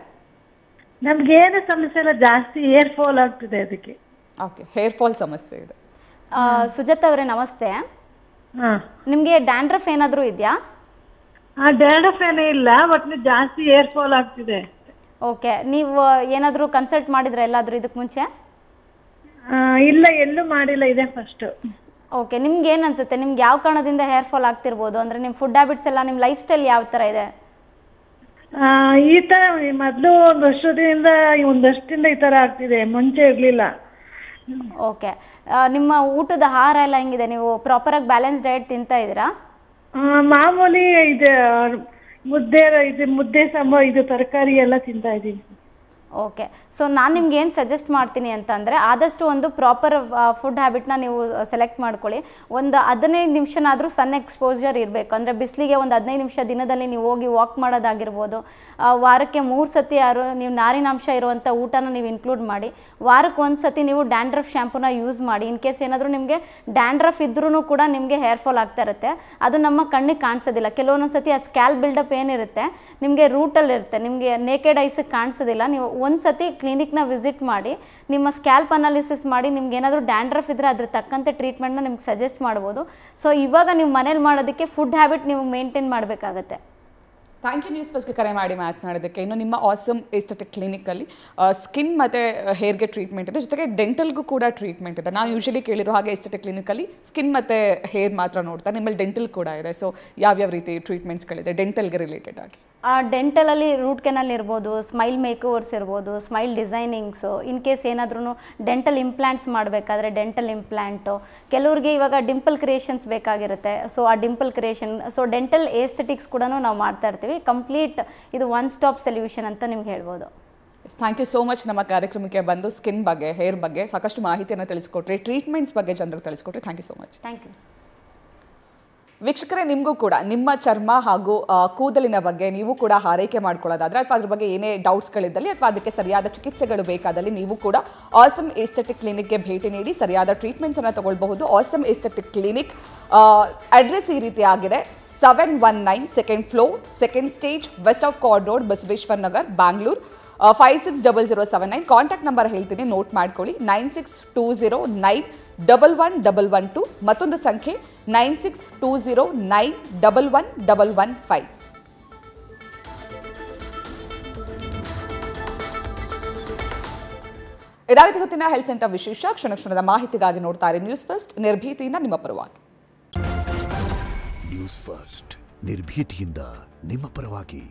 ನಮ್ಗೆ ಏನು ಸಮಸ್ಯೆ ಇಲ್ಲ, ಜಾಸ್ತಿ ಹೇರ್ ಫಾಲ್ ಆಗ್ತಿದೆ ಅದಕ್ಕೆ. ಓಕೆ, ಹೇರ್ ಫಾಲ್ ಸಮಸ್ಯೆ ಇದೆ. ಸುಜಾತ ಅವರೇ ನಮಸ್ತೆ. ನಿಮಗೆ ಡ್ಯಾಂಡ್ರಫ್ ಏನಾದರೂ ಇದೆಯಾ? ಡ್ಯಾಂಡ್ರಫ್ ಏನೂ ಇಲ್ಲ, ಬಟ್ ಜಾಸ್ತಿ ಹೇರ್ ಫಾಲ್ ಆಗ್ತಿದೆ. ಓಕೆ, ನೀವು ಏನಾದರೂ ಕನ್ಸಲ್ಟ್ ಮಾಡಿದ್ರೆ ಎಲ್ಲಾದರೂ ಇದಕ್ಕೆ ಮುಂಚೆ? ಇಲ್ಲ, ಎಲ್ಲೂ ಮಾಡಿಲ್ಲ, ಇದೆ ಫಸ್ಟ್. ಓಕೆ, ನಿಮ್ಗೆ ಏನು ಅನ್ಸುತ್ತೆ, ನಿಮ್ಗೆ ಯಾವ ಕಾರಣದಿಂದ ಹೇರ್ ಫಾಲ್ ಆಗ್ತಿರ್ಬೋದು? ಅಂದರೆ ನಿಮ್ಮ ಫುಡ್ ಹ್ಯಾಬಿಟ್ಸ್ ಎಲ್ಲ, ನಿಮ್ಮ ಲೈಫ್ ಸ್ಟೈಲ್ ಯಾವ ಥರ ಇದೆ? ಈ ಥರ ಮೊದಲು ಒಂದಷ್ಟಿಂದ ಈ ಥರ ಆಗ್ತಿದೆ, ಮುಂಚೆ ಇರಲಿಲ್ಲ. ಓಕೆ, ನಿಮ್ಮ ಊಟದ ಆಹಾರ ಎಲ್ಲ ಹೆಂಗಿದೆ? ನೀವು ಪ್ರಾಪರಾಗಿ ಬ್ಯಾಲೆನ್ಸ್ ಡಯಟ್ ತಿಂತಾ ಇದ್ದೀರಾ? ಮಾಮೂಲಿ ಇದು ಮುದ್ದೆ ಸಾಂಬಾರು, ಇದು ತರಕಾರಿ ಎಲ್ಲ ತಿಂತಾ ಇದ್ದೀನಿ. ಓಕೆ, ಸೊ ನಾನು ನಿಮ್ಗೆ ಏನು ಸಜೆಸ್ಟ್ ಮಾಡ್ತೀನಿ ಅಂತಂದರೆ ಆದಷ್ಟು ಒಂದು ಪ್ರಾಪರ್ ಫುಡ್ ಹ್ಯಾಬಿಟ್ನ ನೀವು ಸೆಲೆಕ್ಟ್ ಮಾಡ್ಕೊಳ್ಳಿ. ಒಂದು 15 ನಿಮಿಷನಾದರೂ ಸನ್ ಎಕ್ಸ್ಪೋಜರ್ ಇರಬೇಕು. ಅಂದರೆ ಬಿಸಿಲಿಗೆ ಒಂದು 15 ನಿಮಿಷ ದಿನದಲ್ಲಿ ನೀವು ಹೋಗಿ ವಾಕ್ ಮಾಡೋದಾಗಿರ್ಬೋದು. ವಾರಕ್ಕೆ 3 ಸತಿ ನೀವು ನಾರಿನಾಂಶ ಇರುವಂಥ ಊಟನ ನೀವು ಇನ್ಕ್ಲೂಡ್ ಮಾಡಿ. ವಾರಕ್ಕೆ 1 ಸತಿ ನೀವು ಡ್ಯಾಂಡ್ರಫ್ ಶ್ಯಾಂಪೂನ ಯೂಸ್ ಮಾಡಿ. ಇನ್ ಕೇಸ್ ಏನಾದರೂ ನಿಮಗೆ ಡ್ಯಾಂಡ್ರಫ್ ಇದ್ರೂ ಕೂಡ ನಿಮಗೆ ಹೇರ್ ಫಾಲ್ ಆಗ್ತಾ ಇರುತ್ತೆ, ಅದು ನಮ್ಮ ಕಣ್ಣಿಗೆ ಕಾಣಿಸೋದಿಲ್ಲ. ಕೆಲವೊಂದು ಸತಿ ಆ ಸ್ಕ್ಯಾಲ್ ಬಿಲ್ಡಪ್ ಏನಿರುತ್ತೆ ನಿಮಗೆ ರೂಟಲ್ಲಿ ಇರುತ್ತೆ, ನಿಮಗೆ ನೇಕೆಡ್ ಐಸಿಗೆ ಕಾಣಿಸೋದಿಲ್ಲ. ನೀವು 1 ಸತಿ ಕ್ಲಿನಿಕ್ನ ವಿಸಿಟ್ ಮಾಡಿ ನಿಮ್ಮ ಸ್ಕ್ಯಾಲ್ಪ್ ಅನಾಲಿಸಿಸ್ ಮಾಡಿ ನಿಮ್ಗೆ ಏನಾದರೂ ಡ್ಯಾಂಡ್ರಫ್ ಇದ್ದರೆ ಅದ್ರ ತಕ್ಕಂತೆ ಟ್ರೀಟ್ಮೆಂಟ್ನ ನಿಮ್ಗೆ ಸಜೆಸ್ಟ್ ಮಾಡ್ಬೋದು. ಸೊ ಇವಾಗ ನೀವು ಮನೇಲಿ ಮಾಡೋದಕ್ಕೆ ಫುಡ್ ಹ್ಯಾಬಿಟ್ ನೀವು ಮೇಂಟೈನ್ ಮಾಡಬೇಕಾಗತ್ತೆ. ಥ್ಯಾಂಕ್ ಯು ನ್ಯೂಸ್ ಫಸ್ಟ್ಗೆ ಕರೆ ಮಾಡಿ ಮಾತನಾಡೋದಕ್ಕೆ. ಇನ್ನು ನಿಮ್ಮ ಆಸಮ್ ಎಸ್ಥೆಟಿಕ್ ಕ್ಲಿನಿಕಲ್ಲಿ ಸ್ಕಿನ್ ಮತ್ತು ಹೇರ್ಗೆ ಟ್ರೀಟ್ಮೆಂಟ್ ಇದೆ, ಜೊತೆಗೆ ಡೆಂಟಲ್ಗೂ ಕೂಡ ಟ್ರೀಟ್ಮೆಂಟ್ ಇದೆ. ನಾವು ಯೂಶಲಿ ಕೇಳಿರೋ ಹಾಗೆ ಎಸ್ಥೆಟಿಕ್ ಕ್ಲಿನಿಕಲ್ಲಿ ಸ್ಕಿನ್ ಮತ್ತು ಹೇರ್ ಮಾತ್ರ ನೋಡ್ತಾರೆ, ನಿಮ್ಮಲ್ಲಿ ಡೆಂಟಲ್ ಕೂಡ ಇದೆ. ಸೊ ಯಾವ್ಯಾವ ರೀತಿ ಟ್ರೀಟ್ಮೆಂಟ್ಸ್ಗಳಿದೆ ಡೆಂಟಲ್ಗೆ ರಿಲೇಟೆಡ್ ಆಗಿ? ಡೆಂಟಲಲ್ಲಿ ರೂಟ್ ಕೆನಲ್ ಇರ್ಬೋದು, ಸ್ಮೈಲ್ ಮೇಕೋವರ್ಸ್ ಇರ್ಬೋದು, ಸ್ಮೈಲ್ ಡಿಸೈನಿಂಗ್ಸು, ಇನ್ ಕೇಸ್ ಏನಾದ್ರೂ ಡೆಂಟಲ್ ಇಂಪ್ಲಾಂಟ್ಸ್ ಮಾಡಬೇಕಾದ್ರೆ ಡೆಂಟಲ್ ಇಂಪ್ಲಾಂಟು, ಕೆಲವ್ರಿಗೆ ಇವಾಗ ಡಿಂಪಲ್ ಕ್ರಿಯೇಷನ್ಸ್ ಬೇಕಾಗಿರುತ್ತೆ. ಸೊ ಆ Dimple creation, so dental aesthetics ಕೂಡ ನಾವು ಮಾಡ್ತಾ ಇರ್ತೀವಿ. ಕಂಪ್ಲೀಟ್ ಇದು ಒನ್ ಸ್ಟಾಪ್ ಸೊಲ್ಯೂಷನ್ ಅಂತ ನಿಮ್ಗೆ ಹೇಳ್ಬೋದು. ಥ್ಯಾಂಕ್ ಯು ಸೋ ಮಚ್ ನಮ್ಮ ಕಾರ್ಯಕ್ರಮಕ್ಕೆ ಬಂದು ಸ್ಕಿನ್ ಬಗ್ಗೆ, ಹೇರ್ ಬಗ್ಗೆ ಸಾಕಷ್ಟು ಮಾಹಿತಿಯನ್ನು ತಿಳಿಸ್ಕೊಟ್ರಿ, ಟ್ರೀಟ್ಮೆಂಟ್ಸ್ ಬಗ್ಗೆ ಜನರಿಗೆ ತಿಳಿಸ್ಕೊಟ್ರಿ. Thank you so much. Thank you. ವೀಕ್ಷಕರೇ, ನಿಮಗೂ ಕೂಡ ನಿಮ್ಮ ಚರ್ಮ ಹಾಗೂ ಕೂದಲಿನ ಬಗ್ಗೆ ನೀವು ಕೂಡ ಆರೈಕೆ ಮಾಡ್ಕೊಳ್ಳೋದಾದ್ರೆ ಅಥವಾ ಅದ್ರ ಬಗ್ಗೆ ಏನೇ ಡೌಟ್ಸ್ಗಳಿದ್ದಲ್ಲಿ ಅಥವಾ ಅದಕ್ಕೆ ಸರಿಯಾದ ಚಿಕಿತ್ಸೆಗಳು ಬೇಕಾದಲ್ಲಿ ನೀವು ಕೂಡ ಆಸಮ್ ಏಸ್ಥೆಟಿಕ್ ಕ್ಲಿನಿಕ್ಗೆ ಭೇಟಿ ನೀಡಿ ಸರಿಯಾದ ಟ್ರೀಟ್ಮೆಂಟ್ಸನ್ನು ತಗೊಳ್ಬಹುದು. ಆಸಮ್ ಏಸ್ಥೆಟಿಕ್ ಕ್ಲಿನಿಕ್ ಅಡ್ರೆಸ್ ಈ ರೀತಿ ಆಗಿದೆ: 719 2nd floor, 2nd stage, West of Quad Road, Basaveshwara Nagar, Bangalore 560079. Contact number ಹೇಳ್ತೀನಿ, ನೋಟ್ ಮಾಡ್ಕೊಳ್ಳಿ: 9620911112. ಮತ್ತೊಂದು ಸಂಖ್ಯೆ 9620911115. ಇದಾಗಿದೆ ಹೊತ್ತಿನ ಹೆಲ್ತ್ ಸೆಂಟರ್ ವಿಶೇಷ. ಕ್ಷಣದ ಮಾಹಿತಿಗಾಗಿ ನೋಡ್ತಾ ಇರಿ ನ್ಯೂಸ್ ಫಸ್ಟ್, ನಿರ್ಭೀತಿಯಿಂದ ನಿಮ್ಮ ಪರವಾಗಿ. ನ್ಯೂಸ್ ಫಸ್ಟ್, ನಿರ್ಭೀತಿಯಿಂದ ನಿಮ್ಮ ಪರವಾಗಿ.